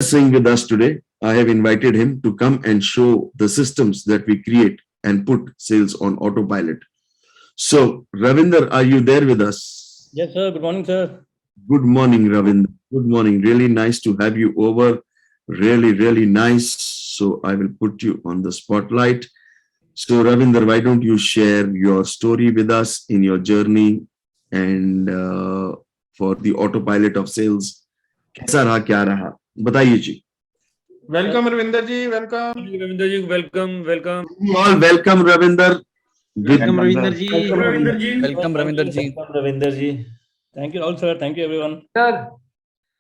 Singh with us today. I have invited him to come and show the systems that we create and put sales on autopilot. So, Ravinder, are you there with us? Yes, sir. Good morning, sir. Good morning, Ravinder. Good morning. Really nice to have you over. Really nice. So, I will put you on the spotlight. So, Ravinder, why don't you share your story with us in your journey and for the autopilot of sales? कैसा रहा क्या रहा बताइए जी. Welcome Ravinder ji, welcome Ravinder ji, welcome. All welcome, Ravinder. Welcome Ravinder ji. Welcome Ravinder ji. Thank you all, sir. Thank you everyone. Sir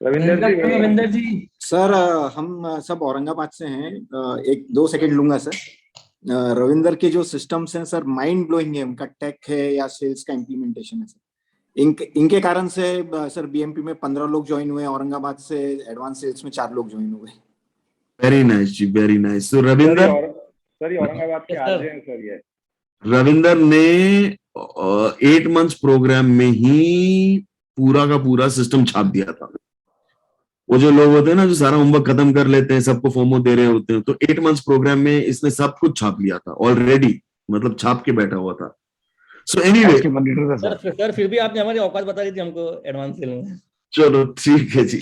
Ravinder ji. Sir हम सब औरंगाबाद से हैं. एक 2 सेकंड लूंगा सर. रविंदर के जो सिस्टम्स हैं सर माइंड ब्लोइंग है. उनका टेक है या सेल्स का इम्प्लीमेंटेशन है सर. इनके कारण से सर बीएमपी में 15 लोग ज्वाइन हुए. औरंगाबाद से एडवांस सेल्स में 4 लोग ज्वाइन हुए. वेरी नाइस जी, वेरी नाइस. तो रविंदर सर औरंगाबाद के आज हैं सर. ये रविंदर ने 8 मंथ्स प्रोग्राम में ही पूरा का पूरा सिस्टम छाप दिया था. वो जो लोग होते हैं ना जो सारा होमवर्क खत्म कर लेते हैं, सबको फोमो दे रहे होते हैं, तो 8 मंथ्स प्रोग्राम में इसने सब कुछ छाप लिया था ऑलरेडी. मतलब छाप के बैठा हुआ था. सो एनीवे सर फिर भी आपने हमारी औकात बता दी थी हमको एडवांस सेल में. चलो ठीक है जी,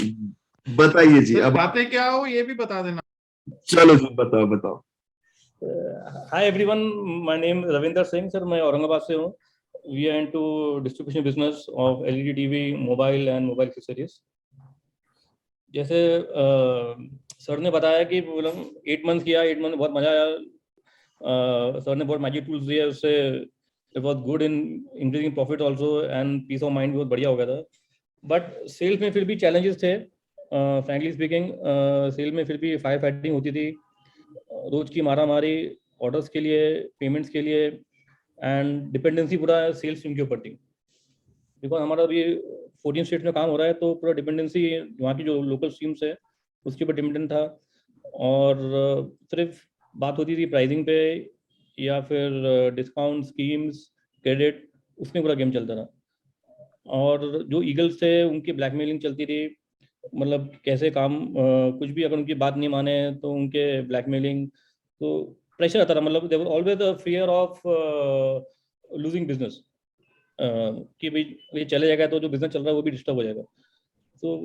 बताइए जी. अब बातें क्या हो ये भी बता देना. चलो जी, बताओ. Hi everyone, my name is Ravinder Singh, sir. मैं औरंगाबाद से हूँ. We are into distribution business of LED TV, mobile and mobile accessories. जैसे सर ने बताया कि 8 मंथ किया, 8 मंथ बहुत मजा आया. सर ने बहुत मैजिक टूल्स दिए, उससे it was good in increasing profit also and peace of mind बहुत बढ़िया हो गया था. बट सेल्स में फिर भी चैलेंजेस थे. फ्रैंकली स्पीकिंग सेल में फिर भी फायर फाइटिंग होती थी. रोज की मारामारी ऑर्डर्स के लिए, पेमेंट्स के लिए, एंड डिपेंडेंसी पूरा सेल्स टीम के ऊपर थी. बिकॉज हमारा अभी 14 स्टेट्स में काम हो रहा है, तो पूरा डिपेंडेंसी वहाँ की जो लोकल टीम्स है उसके ऊपर डिपेंडेंट था. और सिर्फ बात होती थी प्राइसिंग पे या फिर डिस्काउंट स्कीम्स, क्रेडिट, उसमें पूरा गेम चलता था. और जो ईगल्स थे उनकी ब्लैकमेलिंग चलती थी. मतलब कैसे काम कुछ भी अगर उनकी बात नहीं माने तो उनके ब्लैकमेलिंग, तो प्रेशर आता था. मतलब there was always the fear of losing business, कि भाई ये चले जाएगा तो जो बिजनेस चल रहा है वो भी डिस्टर्ब हो जाएगा. तो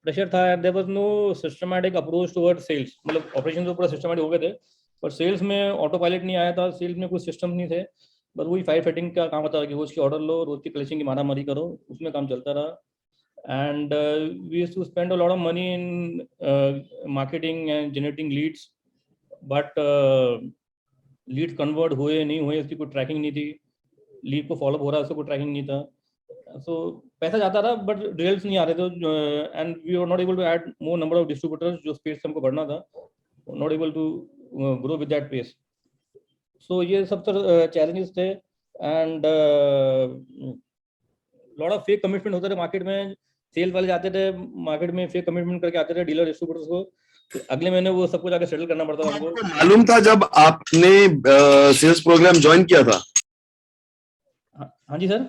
प्रेशर था. There was no systematic approach toward sales. मतलब ऑपरेशन तो पूरा सिस्टमैटिक हो गए थे, पर सेल्स में ऑटो पायलट नहीं आया था. सेल्स में कोई सिस्टम नहीं थे. बस वही फायर फाइटिंग का काम होता था कि रोज की ऑर्डर लो, रोज की क्लचिंग की मारामारी करो, उसमें काम चलता रहा. And we used to spend a lot of money in marketing and generating leads, but leads convert हुए नहीं हुए इसकी कोई ट्रैकिंग नहीं थी. लीड को फॉलो हो रहा है उसका कोई ट्रैकिंग नहीं था. सो पैसा जाता था बट रिजल्ट्स नहीं आ रहे थे. And we are not able to add more number of distributors. जो स्पेस हमको बढ़ना था, not able to grow with that pace. So ये सब चैलेंजेस थे. And lot of fake commitment होते थे मार्केट में. सेल वाले जाते थे मार्केट में, फेक कमिटमेंट करके आते थे डीलर डिस्ट्रीब्यूटर्स को. तो अगले महीने वो सबको जाके सेटल करना पड़ता था हमको. मालूम था जब आपने सेल्स प्रोग्राम ज्वाइन किया था? हाँ जी सर.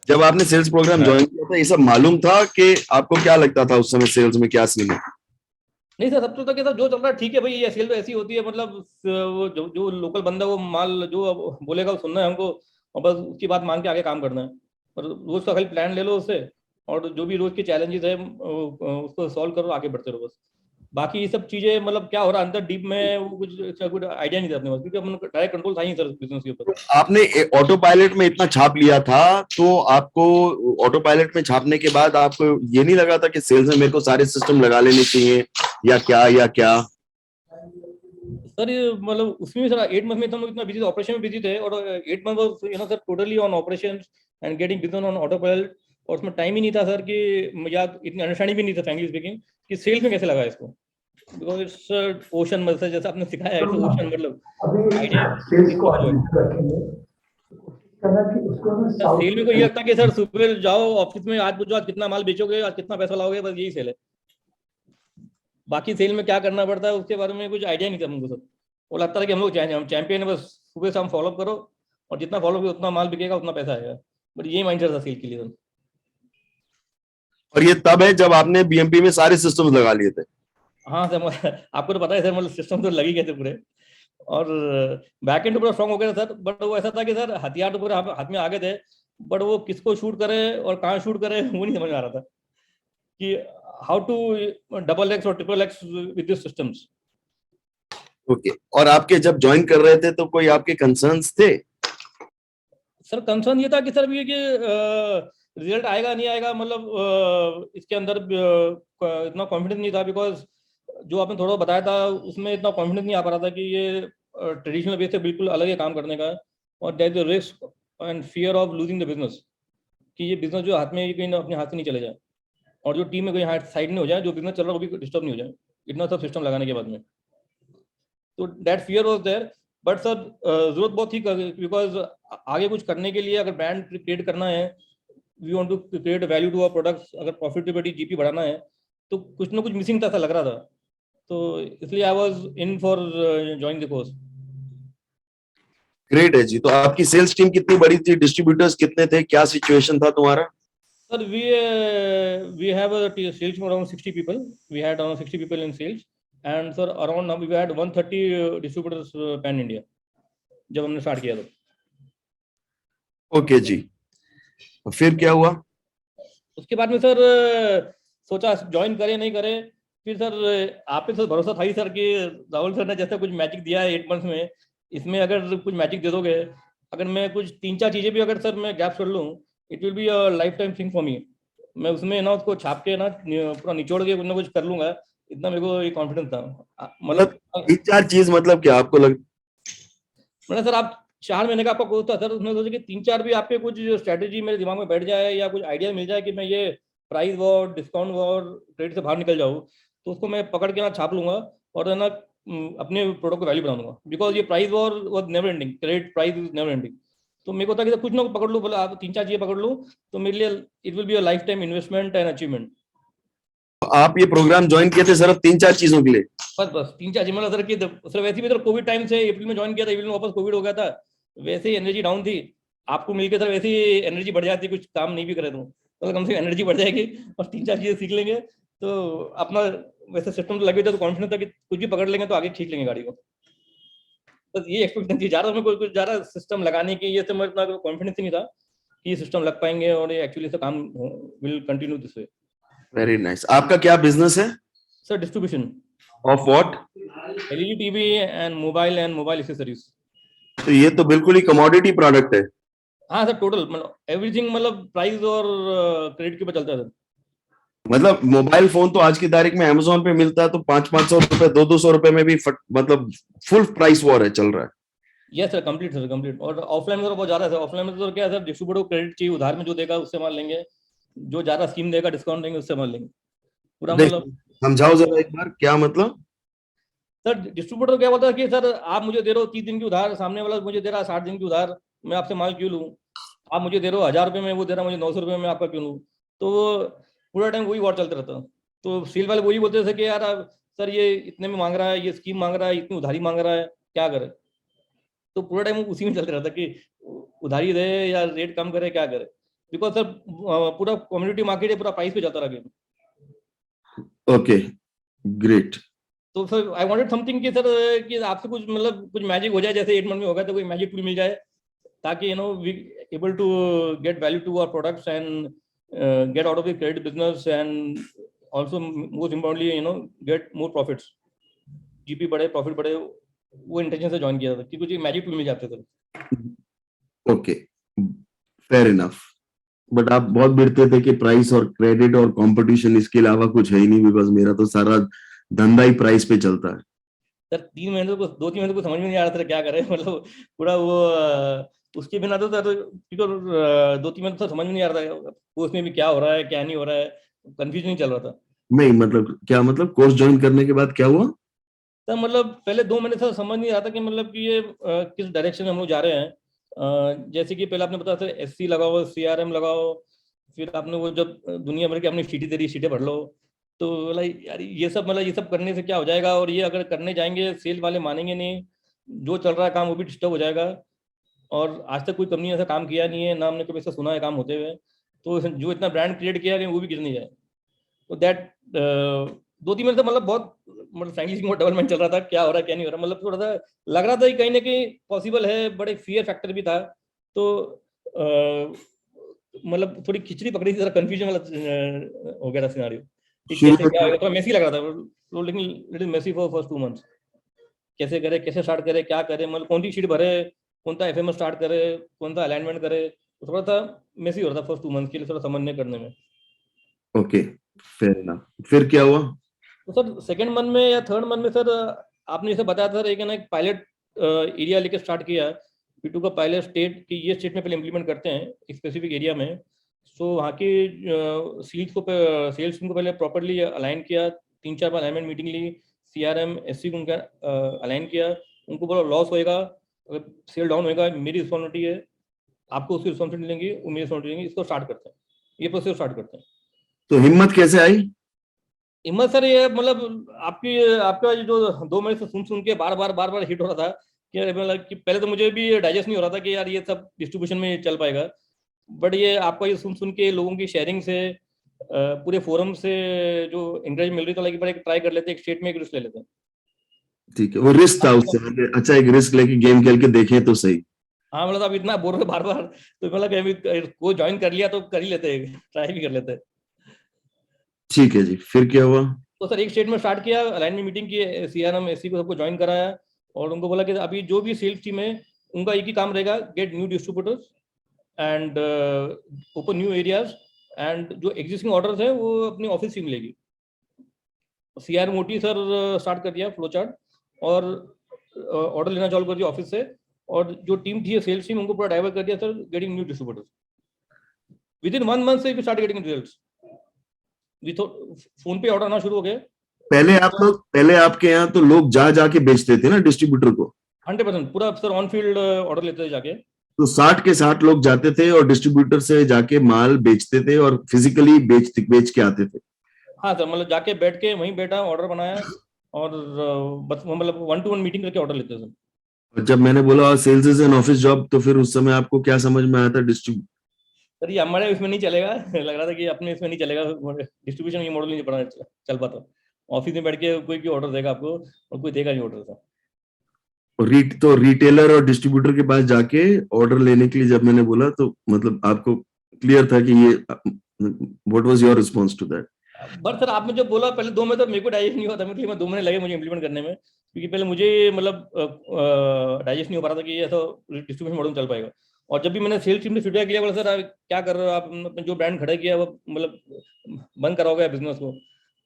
जब आपने सेल्स प्रोग्राम ज्वाइन किया था, ये सब मालूम था कि आपको क्या लगता था उस समय सेल्स में क्या सीन है? नहीं सर, सब तो तक जो चल रहा है ठीक है भाई, ये सेल तो ऐसी होती है. मतलब वो जो लोकल बंदा वो माल जो बोलेगा वो सुनना है हमको, और बस उसकी बात मान के आगे काम करना है. और रोज का खाली प्लान ले लो उससे, और जो भी रोज के चैलेंजेस है उसको सॉल्व करो, आगे बढ़ते रहो बस. बाकी ये सब चीजें मतलब क्या हो रहा है अंदर डीप में वो कुछ आइडिया नहीं था अपने पास, क्योंकि अपन डायरेक्ट कंट्रोल था ही सर बिजनेस के ऊपर. आपने ऑटो पायलट में इतना छाप लिया था, तो आपको ऑटो पायलट में छापने के बाद आपको ये नहीं लगा था कि सेल्स में मेरे को सारे सिस्टम लगा लेने चाहिए या क्या? सर मतलब उसमें सर 8 मंथ में तो हम लोग इतना बिजी थे, ऑपरेशन में बिजी थे. और 8 month was sir totally on operations and getting business on auto pilot. और उसमें टाइम ही नहीं था सर कि या इतनी अंडरस्टैंडिंग भी नहीं था फ्रैंकली स्पीकिंग कि सेल्स में कैसे लगा इसको. बिकॉज इट्स ओशन, मतलब जैसा आपने सिखाया है ओशन, मतलब सेल में को ये लगता है कि सर सुबह जाओ ऑफिस में, आज पूछो आज कितना माल बेचोगे, आज कितना पैसा लाओगे, बस यही सेल है. बाकी सेल में क्या करना पड़ता है उसके बारे में कुछ आइडिया नहीं था हमको सर. वो लगता था कि हम लोग चैंपियन है, बस सुबह से हम फॉलो करो और जितना फॉलो करो उतना माल बिकेगा, उतना पैसा आएगा. बट ये माइंडसेट था सेल के लिए सर. और ये तब है जब आपने बीएमपी में सारे सिस्टम्स लगा लिए थे? हाँ सर, आपको तो पता है सर, मतलब सिस्टम तो लग ही गए थे पूरे, और बैक एंड तो पूरा स्ट्रॉन्ग हो गया था सर, बट वो ऐसा था कि सर हथियार तो पूरे हाथ में आ गए थे, बट वो किसको शूट करे और कहाँ शूट करे वो नहीं समझ में आ रहा था कि हाउ टू डबल एक्स और triple x with this systems. Okay, और आपके जब ज्वाइन कर रहे थे तो कोई आपके कंसर्न्स थे? सर कंसर्न ये था कि सर ये कि रिजल्ट आएगा नहीं आएगा, मतलब इसके अंदर इतना कॉन्फिडेंस नहीं था, बिकॉज जो आपने थोड़ा बताया था उसमें इतना कॉन्फिडेंस नहीं आ पा रहा था कि ये ट्रेडिशनल वे से बिल्कुल अलग है काम करने का, और there is risk and fear of losing the business, कि ये बिजनेस जो हाथ में कहीं ना अपने हाथ से नहीं चले जाए, और जो टीम में कहीं हाथ साइड नहीं हो जाए, जो बिजनेस चल रहा है वो भी डिस्टर्ब नहीं हो जाए इतना सब सिस्टम लगाने के बाद में। तो that fear was there, but sir जरूरत बहुत थी, बिकॉज आगे कुछ करने के लिए अगर ब्रांड क्रिएट करना है, we want to create value to our products, अगर प्रॉफिटेबिलिटी जीपी बढ़ाना है, तो कुछ ना कुछ मिसिंग था, ऐसा लग रहा था, तो इसलिए I was in for join the course. Great है जी। तो आपकी सेल्स टीम कितनी बड़ी थी, डिस्ट्रीब्यूटर्स कितने थे, क्या सिचुएशन था तुम्हारा? Sir, we have a sales team around 60 people. We had around 60 people in sales, and sir around now we had 130 distributors pan India जब हमने स्टार्ट किया तो। ओके जी, फिर क्या हुआ? उसके बाद में सर सोचा ज्वाइन करे नहीं करे, फिर सर आप पे सर भरोसा था ही सर कि राहुल सर ने जैसा कुछ मैजिक दिया है 8 मंथ्स में, इसमें अगर कुछ मैजिक दे दोगे, अगर मैं कुछ 3-4 चीजें भी अगर सर मैं गैप कर लूँ, it will be a life time thing for me. मैं उसमें ना उसको छाप के ना पूरा निचोड़ के कुछ ना कुछ कर लूंगा, इतना मेरे को ये कॉन्फिडेंस था। मतलब 3-4 चीज, मतलब क्या आपको मतलब सर आप 4 महीने का आपका कोर्स था सर, उसमें सोचे कि 3-4 भी आपके कुछ स्ट्रेटेजी मेरे दिमाग में बैठ जाए, या कुछ आइडिया मिल जाए कि मैं ये price war, discount war, credit से बाहर निकल जाऊँ, तो उसको मैं पकड़ के ना छाप लूंगा और है ना अपने प्रोडक्ट को वैल्यू बना दूंगा, बिकॉज ये price war was never ending, credit price is never ending. तो मेरे को था कि कुछ ना कुछ पकड़ लूँ, बोला आप 3-4 चीजें पकड़ लूँ, तो मेरे लिए it will be a life time investment and achievement. आप ये प्रोग्राम ज्वाइन किए थे सिर्फ 3-4 चीजों के लिए? बस 3-4 चीजें, मतलब सर कि सर वैसे भी सर कोविड टाइम से अप्रैल में ज्वाइन किया था, अप्रैल में वापस कोविड हो गया था, वैसे ही एनर्जी डाउन थी, आपको मिलकर सर वैसे ही एनर्जी बढ़ जाती, कुछ काम नहीं भी करे तो कम से कम एनर्जी बढ़ जाएगी और 3-4 चीजें सीख लेंगे, तो अपना वैसे सिस्टम तो लगे था, तो कॉन्फिडेंस था कि कुछ भी पकड़ लेंगे तो आगे खींच लेंगे गाड़ी को। बस ये एक्सपेक्टेशन थी, ज्यादा में कुछ ज्यादा सिस्टम लगाने की ये सब मेरे इतना कॉन्फिडेंस नहीं था कि ये सिस्टम लग पाएंगे और ये एक्चुअली से काम will continue this way. Very nice. आपका क्या बिजनेस है? Sir distribution of what? LED TV and mobile accessories. तो ये तो बिल्कुल ही कमोडिटी प्रोडक्ट है। हाँ सर, टोटल मतलब एवरीथिंग, मतलब प्राइस और क्रेडिट के ऊपर चलता है सर। मतलब मोबाइल फोन तो आज की तारीख में अमेजोन पे मिलता है तो 500-500 रुपए, 200-200 रुपए में भी मतलब फुल प्राइस वॉर है, चल रहा है। Yes sir, complete sir, complete. और ऑफलाइन में तो बहुत ज्यादा है सर, ऑफलाइन में तो क्या है सर, डिस्ट्रीब्यूटर को क्रेडिट चाहिए, उधार में जो देगा उससे माल लेंगे, जो ज्यादा स्कीम देगा, डिस्काउंट देंगे, उससे माल लेंगे पूरा, मतलब। समझाओ जरा एक बार, क्या मतलब? सर डिस्ट्रीब्यूटर क्या बोलता है कि सर आप मुझे दे रहे हो 30 दिन की उधार, सामने वाला मुझे दे रहा है 60 दिन की उधार, मैं आपसे माल क्यों लूँ? आप मुझे दे रहे हो 1000 रुपये में, वो दे रहा है मुझे 900 रुपये में, आपका क्यों लूँ? तो पूरा टाइम वही वॉर चलता रहता। तो सेल वाले वही बोलते थे कि यार सर ये इतने में मांग रहा है, ये स्कीम मांग रहा है, इतनी उधारी मांग रहा है, क्या करे? तो पूरा टाइम उसी में चलते रहता कि उधारी दे या रेट कम करे, क्या करे, बिकॉज सर पूरा कम्युनिटी मार्केट है, पूरा प्राइस पे जाता रहा गेम। Okay, great. तो सर आई वांटेड समथिंग कि सर कि आपसे कुछ मतलब कुछ मैजिक हो जाए, जैसे 8 मंथ में होगा, तो कोई मैजिक टूल मिल जाए, ताकि you know we able to get value to our products and get out of the credit business, and also most importantly you know get more profits, GP बढ़े, प्रॉफिट बढ़े, वो इंटेंशन से join किया था कि कुछ मैजिक टूल मिल जाते sir. Okay, fair enough. But आप बहुत बिड़ते थे कि प्राइस और क्रेडिट और कंपटीशन, इसके अलावा कुछ है ही नहीं, बिकॉज मेरा तो सारा धंधा ही प्राइस पे चलता है। सर 2-3 महीने को समझ में नहीं आ रहा था क्या करें, मतलब पूरा वो उसके बिना तो 2-3 महीने तो समझ में नहीं आ रहा था उसमें भी क्या हो रहा है, क्या नहीं हो रहा है, कंफ्यूजन ही चल रहा था। नहीं मतलब क्या, मतलब कोर्स ज्वाइन करने के बाद क्या हुआ? सर मतलब पहले 2 महीने से समझ नहीं आ रहा था कि मतलब कि ये किस डायरेक्शन में हम लोग जा रहे हैं। जैसे कि पहले आपने बताया सर एससी लगाओ, सीआरएम लगाओ, फिर आपने वो जब दुनिया भर की अपनी सीटें दे रही, सीटें भर लो, तो बोला यार ये सब मतलब ये सब करने से क्या हो जाएगा, और ये अगर करने जाएंगे सेल वाले मानेंगे नहीं, जो चल रहा है काम वो भी डिस्टर्ब हो जाएगा, और आज तक कोई कंपनी ऐसा काम किया नहीं है ना, हमने कभी ऐसा सुना है काम होते हुए, तो जो इतना ब्रांड क्रिएट किया है वो भी गिर नहीं जाए। तो दैट 2-3 महीने से मतलब बहुत मतलब फ्रैंकली स्पीकिंग डबल माइंड चल रहा था, क्या हो रहा है क्या नहीं हो रहा, मतलब थोड़ा सा लग रहा था कि कहीं ना कहीं पॉसिबल है, बट एक फियर फैक्टर भी था। तो मतलब थोड़ी खिचड़ी पकड़ी थी, जरा कंफ्यूजन वाला हो गया था सिनेरियो कि शुरू कैसे में क्या होगा, थोड़ा मेसी लग रहा था वो, लेकिन little messy for first 2 months. कैसे करे, कैसे स्टार्ट करे, क्या करे, मतलब कौन सी शीट भरे, कौन सा एफएमएस स्टार्ट करे, कौन सा अलाइनमेंट करे, तो थोड़ा सा मेसी हो रहा था फर्स्ट 2 मंथ्स के लिए, थोड़ा समझने करने में। Okay, fair enough. फिर क्या हुआ? तो सर सेकंड मंथ में या थर्ड मंथ में सर आपने जैसे बताया था सर, एक है ना एक पायलट एरिया लेके स्टार्ट किया पीटू का पायलट स्टेट कि ये स्टेट में पहले इंप्लीमेंट करते हैं एक स्पेसिफिक एरिया में। सो वहाँ की सेल्स टीम को पहले प्रॉपरली अलाइन किया, 3-4 बार अलाइनमेंट मीटिंग ली, सीआरएम एससी को उनका अलाइन किया, उनको बोला लॉस होएगा, अगर सेल डाउन होएगा मेरी रिस्पॉन्सिबिलिटी है, आपको उसकी रिस्पॉन्सिबिलिटी लेंगे, वो मेरी रिस्पॉन्सिबिलिटी लेंगे, इसको स्टार्ट करते हैं, ये प्रोसेस स्टार्ट करते हैं। तो हिम्मत कैसे आई? हिम्मत सर ये मतलब आपका जो 2 महीने से सुन के बार बार हिट हो रहा था कि मतलब कि पहले तो मुझे भी डाइजेस्ट नहीं हो रहा था कि यार ये सब डिस्ट्रीब्यूशन में चल पाएगा, बट ये आपका ये सुन के लोगों की शेयरिंग से पूरे फोरम से जो इंकरेज मिल रही, तो लाइक एक ट्राई कर लेते हैं, एक स्टेट में एक रिस्क ले लेते हैं। ठीक है, वो रिस्क था उससे कि अच्छा एक रिस्क लेके गेम खेल के देखें तो सही। हाँ मतलब अब इतना बोर हो बार तो मतलब को ज्वाइन कर लिया तो कर ही लेते हैं, ट्राई भी कर लेते हैं। ठीक है जी, फिर क्या हुआ? तो सर एक स्टेट में स्टार्ट किया, अलाइनमेंट मीटिंग की, सीआरएम एससी को सबको ज्वाइन कराया और उनको बोला कि अभी जो भी सेल्स टीम है उनका एक ही काम रहेगा, get new distributors and open new areas, and जो एग्जिस्टिंग ऑर्डर्स है वो अपनी ऑफिस से मिलेगी। सीआर मोटी सर स्टार्ट कर दिया फ्लो चार्ट और ऑर्डर लेना चालू कर दिया ऑफिस से, और जो टीम थी सेल्स टीम उनको पूरा डाइवर्ट कर दिया sir getting new distributors. Within 1 month से we start getting results, phone पे ऑर्डर आना शुरू हो गए। पहले आपके यहाँ तो लोग जा जाके बेचते थे ना डिस्ट्रीब्यूटर को? 100% पूरा सर ऑन फील्ड ऑर्डर लेते थे जाके। तो 60 के 60 लोग जाते थे और डिस्ट्रीब्यूटर से जाके माल बेचते थे और फिजिकली बेच के आते थे। हाँ सर, मतलब जाके बैठ के वहीं बैठा ऑर्डर बनाया और बस मतलब 1-to-1 मीटिंग करके ऑर्डर लेते थे सर। और जब मैंने बोला sales is an office job, तो फिर उस समय आपको क्या समझ में आया था? सर ये हमारे इसमें नहीं चलेगा लग रहा था कि अपने इसमें नहीं चलेगा, डिस्ट्रीब्यूशन ये मॉडल नहीं पड़ा चल पाता, ऑफिस में बैठ के कोई ऑर्डर देगा आपको और कोई देगा नहीं ऑर्डर था। तो रिटेलर और डिस्ट्रीब्यूटर के पास जाके ऑर्डर लेने के लिए जब मैंने बोला, तो मतलब आपको क्लियर था कि ये what was your response to that? But sir आपने जो बोला पहले 2 महीने तो मेरे को डाइजेस्ट नहीं हुआ था, मतलब 2 महीने लगे मुझे इंप्लीमेंट करने में, क्योंकि पहले मुझे मतलब डाइजेस्ट नहीं हो पा रहा था कि ये ऐसा डिस्ट्रीब्यूशन मॉडल चल पाएगा। और जब भी मैंने सेल्स टीम से फीडबैक लिया, बोला सर आप क्या कर रहे हो, आप अपने जो ब्रांड खड़ा किया वो मतलब बंद कराओगे बिजनेस को,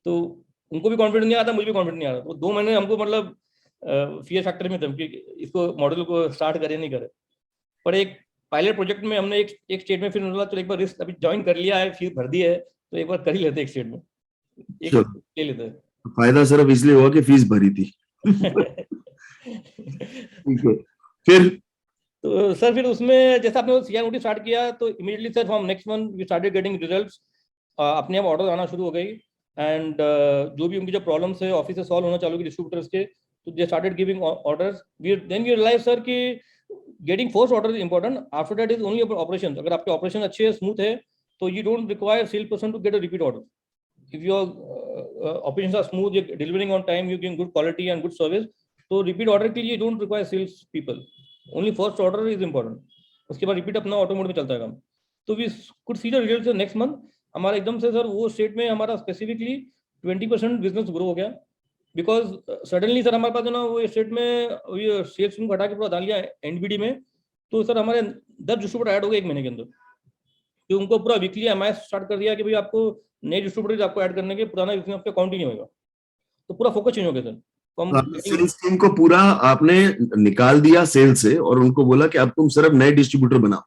तो उनको भी कॉन्फिडेंस नहीं आता, मुझे भी कॉन्फिडेंस नहीं आ रहा। तो 2 महीने हमको मतलब फियर फैक्टर में थे कि इसको मॉडल को स्टार्ट करे नहीं करे। पर एक पायलट प्रोजेक्ट में हमने एक स्टेट में फिर बोला चलो एक बार रिस्क अभी ज्वाइन कर लिया है, फीस भर दी है, तो एक बार कर ही लेते एक स्टेट में, एक ले लेते हैं। फायदा सिर्फ इसलिए हुआ कि फीस भरी थी। ठीक है, फिर तो सर फिर उसमें जैसे आपने सीआरओटी स्टार्ट किया तो immediately sir from next month we started getting results, अपने आप ऑर्डर आना शुरू हो गई, एंड जो भी उनकी जो प्रॉब्लम्स है ऑफिस से सॉल्व होना चालू की डिस्ट्रीब्यूटर्स के, तो they started giving orders. Then we realise sir कि getting first order is important, after that is only operation. अगर आपके ऑपरेशन अच्छे है, स्मूथ है, तो you don't require sales person to get a repeat order. If your operations are smooth, you're delivering on time, you're giving good quality and good service, तो repeat order के लिए you don't require sales people. Only first order is important. उसके बाद repeat अपना auto mode में चलता है काम। तो we could see the results next month। हमारा एकदम से सर वो स्टेट में हमारा स्पेसिफिकली 20% बिजनेस ग्रो हो गया, बिकॉज सडनली सर हमारे पास जो ना वो स्टेट में ये सेल्स हटा के पूरा डाल लिया एनबीडी में, तो सर हमारे 10 डिस्ट्रीब्यूटर ऐड हो गए 1 महीने के अंदर, कि उनको पूरा वीकली एमआईएस स्टार्ट कर दिया कि भाई आपको नए डिस्ट्रीब्यूटर आपको ऐड करने के, पुराना आपका अकाउंट ही नहीं होगा, तो पूरा फोकस चेंज हो गया सर। सेल्स टीम को पूरा आपने निकाल दिया सेल से और उनको बोला कि अब तुम सिर्फ नए डिस्ट्रीब्यूटर बनाओ।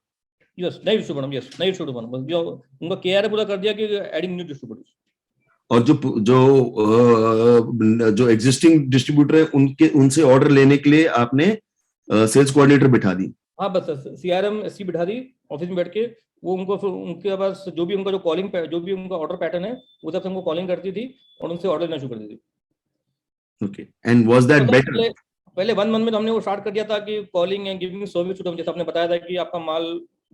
यस, नए डिस्ट्रीब्यूटर, यस नए डिस्ट्रीब्यूटर बस जो उनका केआर पूरा कर दिया कि एडिंग न्यू डिस्ट्रीब्यूटर्स। और जो एग्जिस्टिंग डिस्ट्रीब्यूटर है उनके उनसे ऑर्डर लेने के लिए आपने सेल्स कोऑर्डिनेटर बिठा दी। हाँ बस सीआरएम एससी बिठा दी ऑफिस में बैठ के, वो उनको फिर उनके पास जो भी उनका जो कॉलिंग जो भी उनका ऑर्डर पैटर्न है वो सब उनको कॉलिंग करती थी और उनसे ऑर्डर लेना शुरू कर दी थी। Okay, and was that better? पहले 1 मंथ में तो हमने वो स्टार्ट कर दिया था कि calling and giving service to, जैसे आपने बताया था कि आपका माल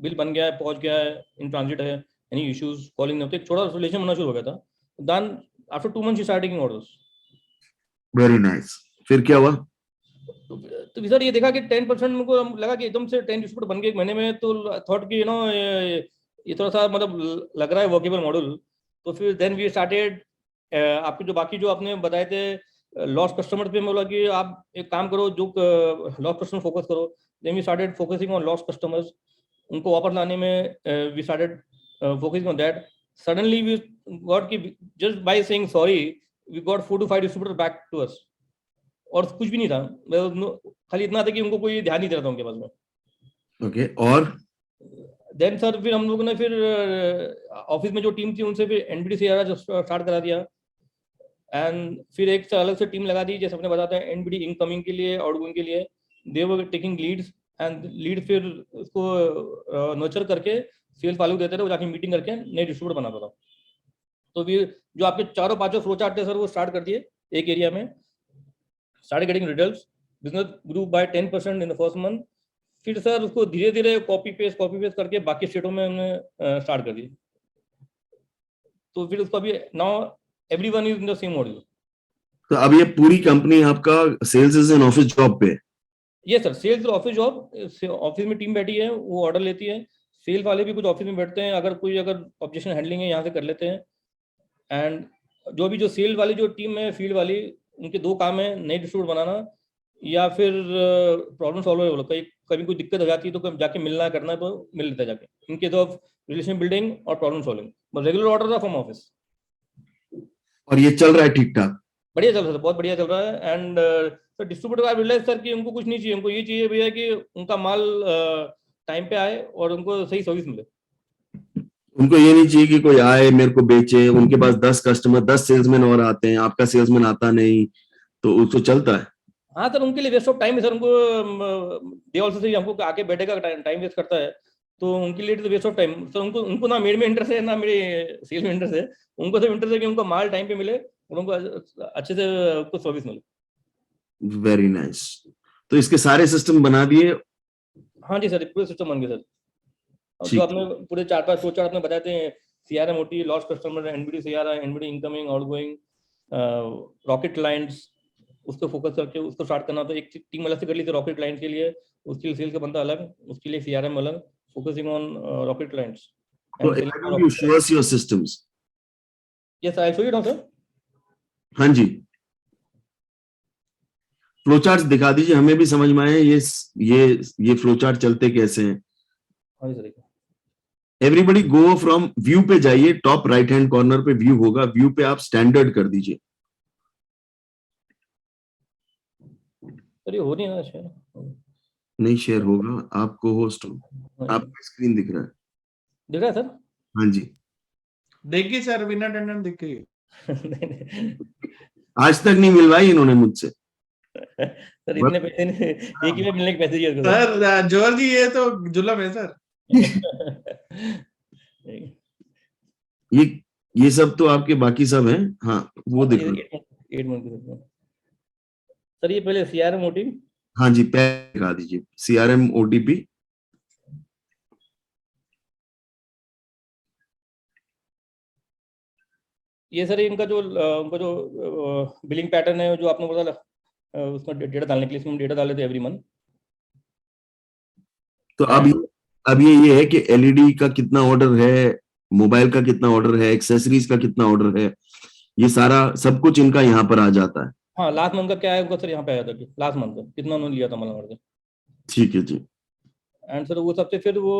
बिल बन गया है, पहुंच गया है, इन ट्रांजिट है, एनी इश्यूज, कॉलिंग नहीं होते, एक छोटा रिलेशन बनना शुरू हो गया था। Then after 2 months we start taking orders. Very nice. फिर क्या हुआ? तो सर ये देखा कि 10% मुझको लगा कि एकदम से 10 डिस्ट्रीब्यूटर बन गए एक महीने में, तो थॉट कि ये थोड़ा सा मतलब लग रहा है वर्केबल मॉडल। तो फिर देन वी स्टार्टेड, आपके जो बाकी जो आपने बताए थे लॉस कस्टमर पे, बोला कि आप एक काम करो, जो लॉस कस्टमर फोकस करो। Then we started focusing on loss customers, उनको वापस लाने में we started focusing on that. Suddenly we got कि just by saying sorry we got 4 to 5 distributor back to us, और कुछ भी नहीं था, खाली इतना था कि उनको कोई ध्यान नहीं दे रहा था उनके पास में। ओके, और देन सर फिर हम लोगों ने फिर ऑफिस में जो टीम थी उनसे फिर एनबीडी से स्टार्ट करा दिया, एंड फिर एक अलग से टीम लगा दी, जैसे अपने बताते हैं एनबीडी इनकमिंग के लिए, आउटगोइंग के लिए। They were taking leads, and lead फिर उसको नर्चर करके सेल्स वालों को देते थे, वो जाके मीटिंग करके नए डिस्ट्रीब्यूटर बनाता था। तो भी जो आपके चारों पांचों फ्लो चार्ट थे सर, वो स्टार्ट कर दिए एक एरिया में, started getting results, business grew by 10% in the first month। फिर सर उसको धीरे धीरे कॉपी पेस्ट करके बाकी स्टेटों में हमने स्टार्ट कर दी। तो फिर उसको अभी now everyone is in the same model. तो अब ये पूरी कंपनी आपका sales is in office job पे? ये sir sales office job, office में टीम बैठी है, वो ऑर्डर लेती है। सेल्स वाले भी कुछ ऑफिस में बैठते हैं, अगर ऑब्जेक्शन हैंडलिंग है यहाँ से कर लेते हैं। एंड जो सेल वाली जो टीम है फील्ड वाली, उनके दो काम है, नई डिस्ट्रीब्यूटर बनाना या फिर प्रॉब्लम सॉल्वर। कभी कोई दिक्कत हो जाती है तो जाके मिलना करना है तो मिल लेता है जाके, इनकेस ऑफ रिलेशन बिल्डिंग और प्रॉब्लम सॉल्विंग। बस रेगुलर ऑर्डर था फ्रॉम ऑफिस। और ये चल रहा है ठीक ठाक? बढ़िया चल रहा है, बहुत बढ़िया चल रहा है। एंड सर डिस्ट्रीब्यूटर का रियलाइज सर कि उनको कुछ नहीं चाहिए, उनको ये चाहिए भैया कि उनका माल टाइम पे आए और उनको सही सर्विस मिले। उनको ये नहीं चाहिए कि कोई आए मेरे को बेचे, उनके पास 10 कस्टमर 10 सेल्समैन और आते हैं, आपका सेल्समैन आता नहीं, तो उसको चलता है। हाँ सर, उनके लिए वेस्ट ऑफ टाइम है सर। उनको दे ऑल्सो से हमको आके बैठेगा, टाइम वेस्ट करता है, तो उनके लिए तो वेस्ट ऑफ टाइम सर। उनको ना मेरे में इंटरेस्ट है ना मेरे सेल में इंटरेस्ट है। उनको सिर्फ इंटरेस्ट है कि उनको माल टाइम पे मिले और उनको अच्छे से उनको सर्विस मिले। Very nice. तो इसके सारे सिस्टम बना दिए? हाँ जी सर, पूरे सिस्टम बन गए सर। और ठीक। जो आपने पूरे 4-5 फ्लो चार्ट आपने बताए थे, CRM OT, loss customer, NBD CRM, NBD incoming outgoing, rocket clients, उसको फोकस करके उसको स्टार्ट करना। तो एक टीम अलग से कर ली थी रॉकेट क्लाइंट के लिए, उसके लिए सेल्स का बंदा अलग, उसके लिए सीआरएम अलग, focusing on rocket clients. So why don't you show us your systems? Yes, I'll show you now, sir. हाँ जी, फ्लो चार्ट दिखा दीजिए, हमें भी समझ में आए ये फ्लो चार्ट चलते कैसे हैं। हाँ जी sir. Everybody go from view पे जाइए, टॉप राइट हैंड कॉर्नर पे व्यू होगा, व्यू पे आप स्टैंडर्ड कर दीजिए। सर ये हो नहीं रहा शेयर। नहीं शेयर होगा, आपको होस्ट हो, आपका स्क्रीन दिख रहा है? दिख रहा है सर? हाँ जी, देखिए सर, विनर टेंडन देखिए। आज तक नहीं मिलवाई इन्होंने मुझसे। सर इतने पैसे एक ही में मिलने के पैसे चाहिए सर जोर जी, ये तो जुल्म है सर। ये सब तो आपके बाकी सब हैं। हाँ वो देखो। 8 मंथ सर। ये पहले सीआरएम ओटी। हाँ जी, पहले दिखा दीजिए सीआरएम ओटीपी। ये सर इनका जो बिलिंग पैटर्न है, जो आपने बोला उसमें डेटा डालने के लिए, इसमें डेटा डाले थे एवरी मंथ। तो अब ये है कि एलईडी का कितना ऑर्डर है, मोबाइल का कितना ऑर्डर है, एक्सेसरीज का कितना ऑर्डर है, ये सारा सब कुछ इनका यहाँ पर आ जाता है। हाँ, लास्ट मंथ का क्या है उनका सर यहाँ पे आया था कि लास्ट मंथ का कितना उन्होंने लिया था मतलब ऑर्डर। ठीक है जी। एंड सर वो सबसे फिर वो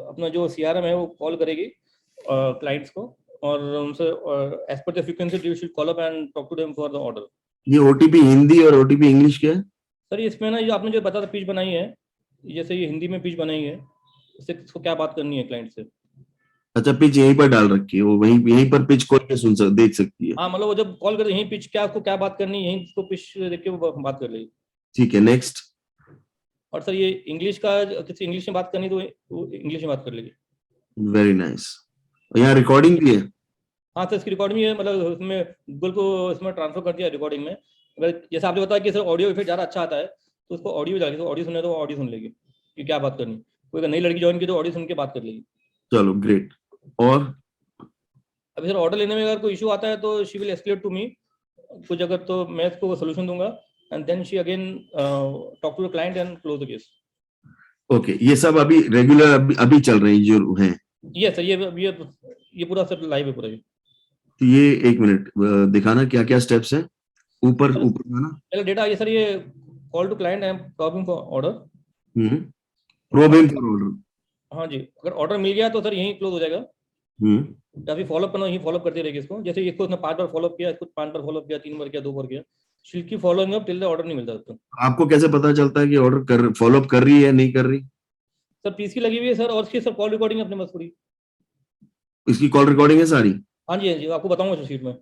अपना जो सीआरएम है वो कॉल करेगी क्लाइंट्स को, और उनसे as per the frequency you should call up and talk to them for the order. ये ओटीपी हिंदी और ओटीपी इंग्लिश क्या है? सर इसमें ना, जो आपने जो बताया था पिच बनाई है, जैसे ये हिंदी में पिच बनाई है, इसको क्या बात करनी है क्लाइंट से। अच्छा, पिच यहीं पर डाल रखी है, वो यहीं पर पिच खोल के देख सकती है। हाँ, मतलब वो जब कॉल करते यहीं पिच क्या, उसको क्या बात करनी है, यहीं उसको पिच देख के वो बात कर लेगी। ठीक है, नेक्स्ट। और सर ये इंग्लिश का, किसी इंग्लिश में बात करनी तो वो इंग्लिश में बात कर लेगी। Very nice. यहाँ रिकॉर्डिंग भी है? हाँ सर, इसकी रिकॉर्डिंग है, मतलब उसमें गूगल को इसमें ट्रांसफर कर दिया रिकॉर्डिंग में। अगर जैसे आपने बताया कि सर ऑडियो इफेक्ट ज़्यादा अच्छा आता है, तो उसको ऑडियो डाल के, तो ऑडियो सुने तो ऑडियो सुन लेगी कि क्या बात करनी। कोई अगर नई लड़की ज्वाइन की तो ऑडियो सुन के बात कर लेगी। चलो ग्रेट। और अभी सर ऑर्डर लेने में अगर कोई इशू आता है तो she will escalate to me कुछ, अगर तो मैं इसको सोल्यूशन दूंगा and then she again talk to the client and close the case. Okay, ये सब अभी रेगुलर अभी चल रहे हैं जो हैं? यस सर, ये पूरा सर लाइव है पूरा। तो ये एक मिनट दिखाना क्या क्या स्टेप्स हैं, ऊपर जाना। पहले डेटा ये सर, ये call to client, I am probing for order. Probing for order. हाँ जी, अगर ऑर्डर मिल गया तो सर यहीं क्लोज हो जाएगा। काफी फॉलोअप करना, यही फॉलोअप करती रहेगी इसको। जैसे इसको उसने 5 बार फॉलोअप किया, इसको 5 बार फॉलोअप किया, 3 बार किया, 2 बार किया, शिल्की following up till the order नहीं मिलता उसको। आपको कैसे पता चलता है कि ऑर्डर कर फॉलोअप कर रही है नहीं कर रही? सर पीसी लगी हुई है सर, और इसकी सर कॉल रिकॉर्डिंग अपने पास पूरी। इसकी कॉल रिकॉर्डिंग है सारी? हाँ जी, हाँ जी, आपको बताऊंगा शीट में।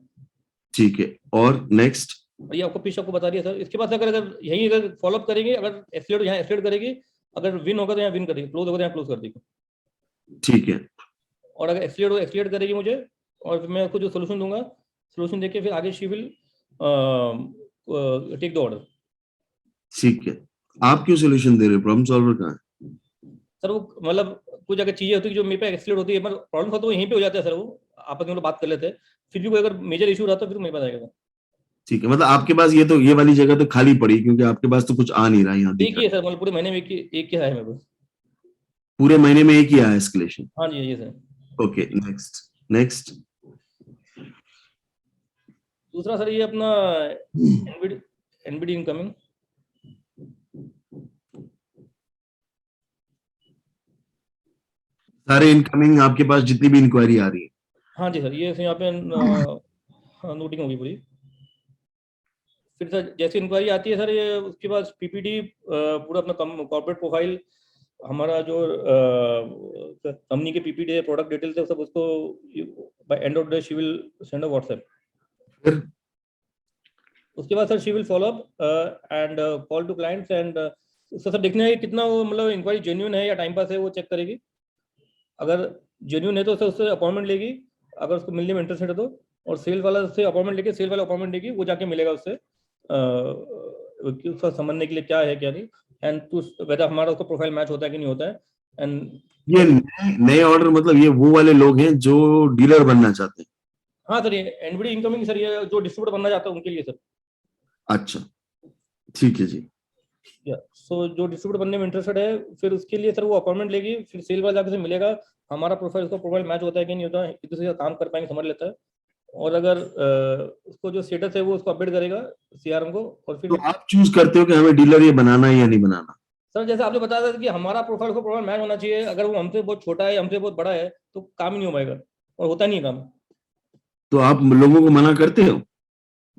ठीक है, और नेक्स्ट? ये आपको पिच आपको बता रही है सर। इसके बाद अगर यही अगर फॉलोअप करेंगे, अगर एस्केलेट यहाँ एस्केलेट करेगी, अगर विन होगा तो यहाँ विन करेगी, क्लोज होगा तो यहाँ क्लोज कर देगी। ठीक है, और अगर एक्सलेट करेगी मुझे, और फिर मैं उसको जो सोल्यूशन दूंगा, सोल्यूशन देके फिर आगे she will take the order. ठीक है। आप क्यों सोल्यूशन दे रहे हो? प्रॉब्लम सॉल्वर कहाँ है? सर वो मतलब कुछ अगर चीजें होती है जो मेरे पे एक्सलेट होती है, मतलब प्रॉब्लम हो तो यहीं पे हो जाता है सर, वो आपस में बात कर लेते हैं, फिर भी कोई अगर मेजर इशू रहता है फिर मेरे पास आएगा। ठीक है, मतलब आपके पास ये वाली जगह तो खाली पड़ी क्योंकि आपके पास तो कुछ आ नहीं रहा यहाँ। एक ही है सर, मतलब पूरे महीने में एक ही है मेरे पास। पूरे महीने में एक ही आया एस्केलेशन? हाँ जी, ये सर। Okay, next. दूसरा सर ये अपना एनबीडी इनकमिंग। सारे इनकमिंग आपके पास जितनी भी इंक्वायरी आ रही है? हाँ जी सर, ये यहाँ पे नोटिंग होगी पूरी। फिर सर जैसी इंक्वायरी आती है सर, ये उसके बाद पीपीटी पूरा अपना कॉर्पोरेट प्रोफाइल, हमारा जो कंपनी के पीपीटी है, प्रोडक्ट डिटेल्स है, सब उसको by end of day she will send a WhatsApp. उसके बाद sir she will follow up and call to clients and उसका सर देखना है कितना वो मतलब इंक्वायरी जेन्युइन है या टाइम पास है, वो चेक करेगी। अगर जेन्युइन है तो सर उससे अपॉइंटमेंट लेगी, अगर उसको मिलने में इंटरेस्टेड है तो। और सेल वाला से अपॉइंटमेंट लेके, सेल वाला अपॉइंटमेंट देगी, वो जाके मिलेगा उससे उसका समझने के लिए क्या है क्या नहीं, एंड वेदर हमारा उसका प्रोफाइल मैच होता है कि नहीं होता है। एंड ये नए ऑर्डर मतलब ये वो वाले लोग हैं जो डीलर बनना चाहते हैं? हाँ सर, ये एनबीडी इनकमिंग सर, ये जो डिस्ट्रीब्यूटर बनना चाहता है उनके लिए सर। अच्छा, ठीक है जी। सो जो डिस्ट्रीब्यूटर बनने में इंटरेस्टेड है, फिर उसके लिए सर वो अपॉइंटमेंट लेगी, फिर सेल वाला जाके से मिलेगा, हमारा प्रोफाइल उसका प्रोफाइल मैच होता है कि नहीं होता है, एक दूसरे का काम कर पाएंगे, समझ लेता है। और अगर उसको जो स्टेटस है वो उसको अपडेट करेगा सीआरएम को। और फिर तो आप चूज करते हो कि हमें डीलर ये बनाना है या नहीं बनाना? सर जैसे आपने बताया था कि हमारा प्रोफाइल को प्रोफाइल मैच होना चाहिए, अगर वो हमसे बहुत छोटा है, हमसे बहुत बड़ा है, तो काम ही नहीं हो पाएगा और होता नहीं है काम। तो आप लोगों को मना करते हो?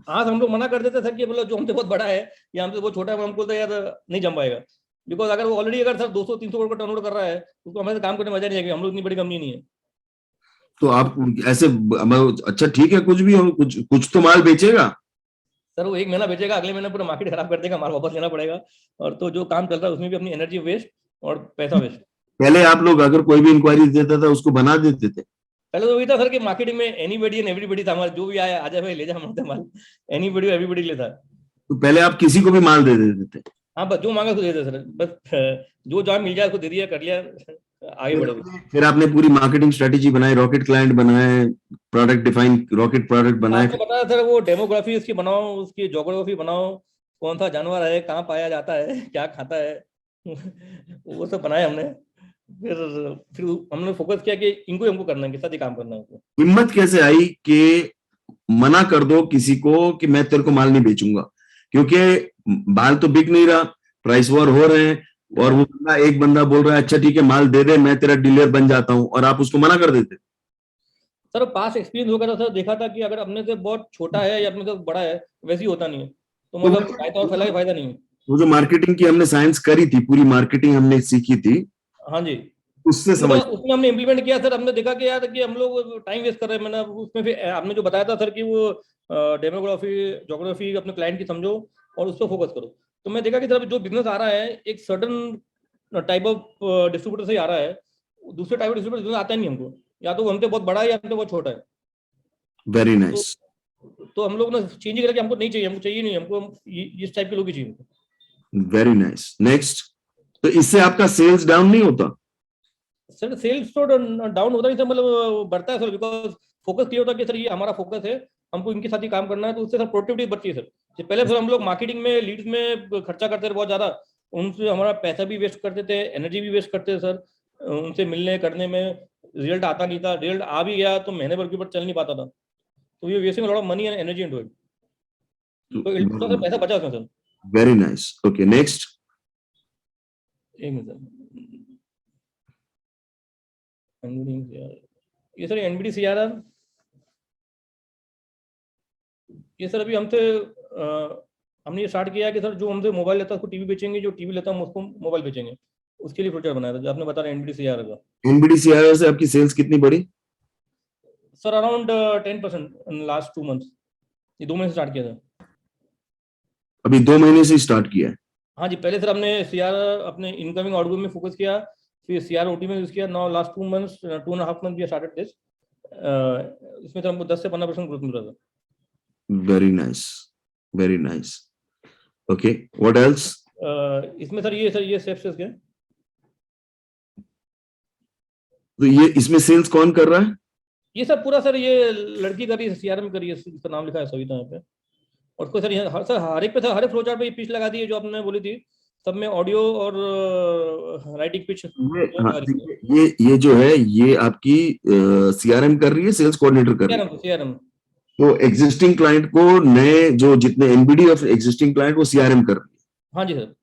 हाँ, हम लोग मना कर देते सर कि मतलब जो हमसे बहुत बड़ा है या हमसे बहुत छोटा है, हमको तो यार नहीं जम पाएगा। बिकॉज अगर वो ऑलरेडी अगर सर 200-300 करोड़ का टर्नओवर कर रहा है, उसको हमें काम करने में मजा नहीं आएगा, हम लोग इतनी बड़ी कंपनी नहीं है। तो आप ऐसे अच्छा ठीक है, कुछ भी हो, कुछ तो माल बेचेगा सर। वो 1 महीना बेचेगा, अगले महीने पूरा मार्केट खराब कर देगा, माल वापस लेना पड़ेगा, और तो जो काम चल रहा है उसमें भी अपनी एनर्जी वेस्ट और पैसा वेस्ट। पहले आप लोग अगर कोई भी इंक्वायरी देता था उसको बना देते थे? पहले तो वही था सर कि मार्केटिंग में एनीबॉडी एंड एवरीबॉडी था, हमारा जो भी आया आ जाए भाई ले जा हमारे माल, एनीबॉडी एवरीबॉडी लेता है। तो पहले आप किसी को भी माल दे देते थे? हाँ, बस जो मांगा उसको दे दे सर, बस जो जॉब मिल जाए उसको दे दिया, कर लिया, आगे बढ़ेगा। फिर आपने पूरी मार्केटिंग स्ट्रेटेजी बनाई, रॉकेट क्लाइंट बनाए, प्रोडक्ट डिफाइन रॉकेट प्रोडक्ट बनाए। आपको बताया सर, वो डेमोग्राफी उसकी बनाओ, उसकी ज्योग्राफी बनाओ, कौन सा जानवर है, कहाँ पाया जाता है, क्या खाता है, वो सब बनाया हमने। फिर हमने फोकस किया कि इनको हमको करना है, किस साथ ही काम करना है। हिम्मत कैसे आई कि मना कर दो किसी को कि मैं तेरे को माल नहीं बेचूंगा, क्योंकि माल तो बिक नहीं रहा, प्राइस वॉर हो रहे हैं, और वो बंदा एक बंदा बोल रहा है अच्छा ठीक है माल दे दे, मैं तेरा डीलर बन जाता हूं, और आप उसको मना कर देते? सर पास एक्सपीरियंस हो गया था सर, देखा था कि अगर अपने से बहुत छोटा है या अपने से बड़ा है वैसे ही होता नहीं है, तो मतलब फायदा और फैला के फायदा नहीं है। वो जो मार्केटिंग की हमने साइंस करी थी, पूरी मार्केटिंग हमने सीखी थी, हाँ जी, उससे समझ उसमें हमने इम्प्लीमेंट किया सर। हमने देखा कि यार कि हम लोग टाइम वेस्ट कर रहे हैं। मैंने उसमें फिर आपने जो बताया था सर कि वो डेमोग्राफी ज्योग्राफी अपने क्लाइंट की समझो और उस पर फोकस करो, तो मैं देखा कि सर जो बिजनेस आ रहा है एक सर्टन टाइप ऑफ डिस्ट्रीब्यूटर से ही आ रहा है, दूसरे टाइप ऑफ डिस्ट्रीब्यूटर आता नहीं हमको, या तो हमसे बहुत बड़ा है या हमसे बहुत छोटा है। Very nice. तो हम लोग ने चेंज किया कि हमको नहीं चाहिए, हमको चाहिए नहीं, हमको इस टाइप के लोग ही चाहिए। Very nice, next. तो इससे आपका सेल्स डाउन नहीं होता? सर सेल्स तो डाउन होता नहीं सर, मतलब बढ़ता है सर, बिकॉज फोकस क्लियर होता है कि सर ये हमारा फोकस है, हमको इनके साथ ही काम करना है, तो उससे सर प्रोडक्टिविटी बढ़ती है सर। पहले सर हम लोग मार्केटिंग में लीड्स में खर्चा करते थे बहुत ज्यादा, उनसे हमारा पैसा भी वेस्ट करते थे, एनर्जी भी वेस्ट करते थे सर, उनसे मिलने करने में रिजल्ट आता नहीं था, रिजल्ट आ भी गया तो महीने भर के ऊपर चल नहीं पाता था, तो ये wasting lot of money and energy into it. तो सर पैसा बचा उसमें sir. Very nice. Okay, next. एक मिनट सर, ये सर एनबीडी सीआरआर, ये सर अभी हमने ये स्टार्ट किया है कि सर जो हमसे मोबाइल लेता है उसको टीवी बेचेंगे, जो टीवी लेता है हम उसको मोबाइल बेचेंगे, उसके लिए फ्यूचर बनाया था जो आपने बताया एनबीडी सीआरआर का। एनबीडी सीआरआर से आपकी सेल्स कितनी बढ़ी? Sir around 10% in last 2 months, ये 2 महीने से स्टार्ट किया था। अभी 2 महीने से स्टार्ट किया है? हाँ जी, पहले सर हमने सीआरआर अपने इनकमिंग ऑर्डर में फोकस किया, फिर सीआर ओटी में यूज किया। Now last 2 months 2.5 month we started this, इसमें तो हमको 10 से 15% ग्रोथ मिल रहा था। Very nice, very nice. Okay, what else? इसमें सर ये सेप्सिस के, तो ये इसमें सेल्स कौन कर रहा है? ये सब पूरा सर ये लड़की कर रही है, सीआरएम कर रही है, इसका नाम लिखा है सविता यहाँ पे। और उसको सर यहाँ सर हर एक पे सर हर एक फ्लो चार्ट पे ये पिच लगा दी है जो आपने बोली थी, सब में ऑडियो और राइटिंग पिच। ये जो है ये आपकी सीआरएम कर रही है, सेल्स कोऑर्डिनेटर कर रही है? सीआरएम। तो एग्जिस्टिंग क्लाइंट को नए जो जितने एनबीडी ऑफ एग्जिस्टिंग क्लाइंट वो सीआरएम कर रही है? हाँ जी सर।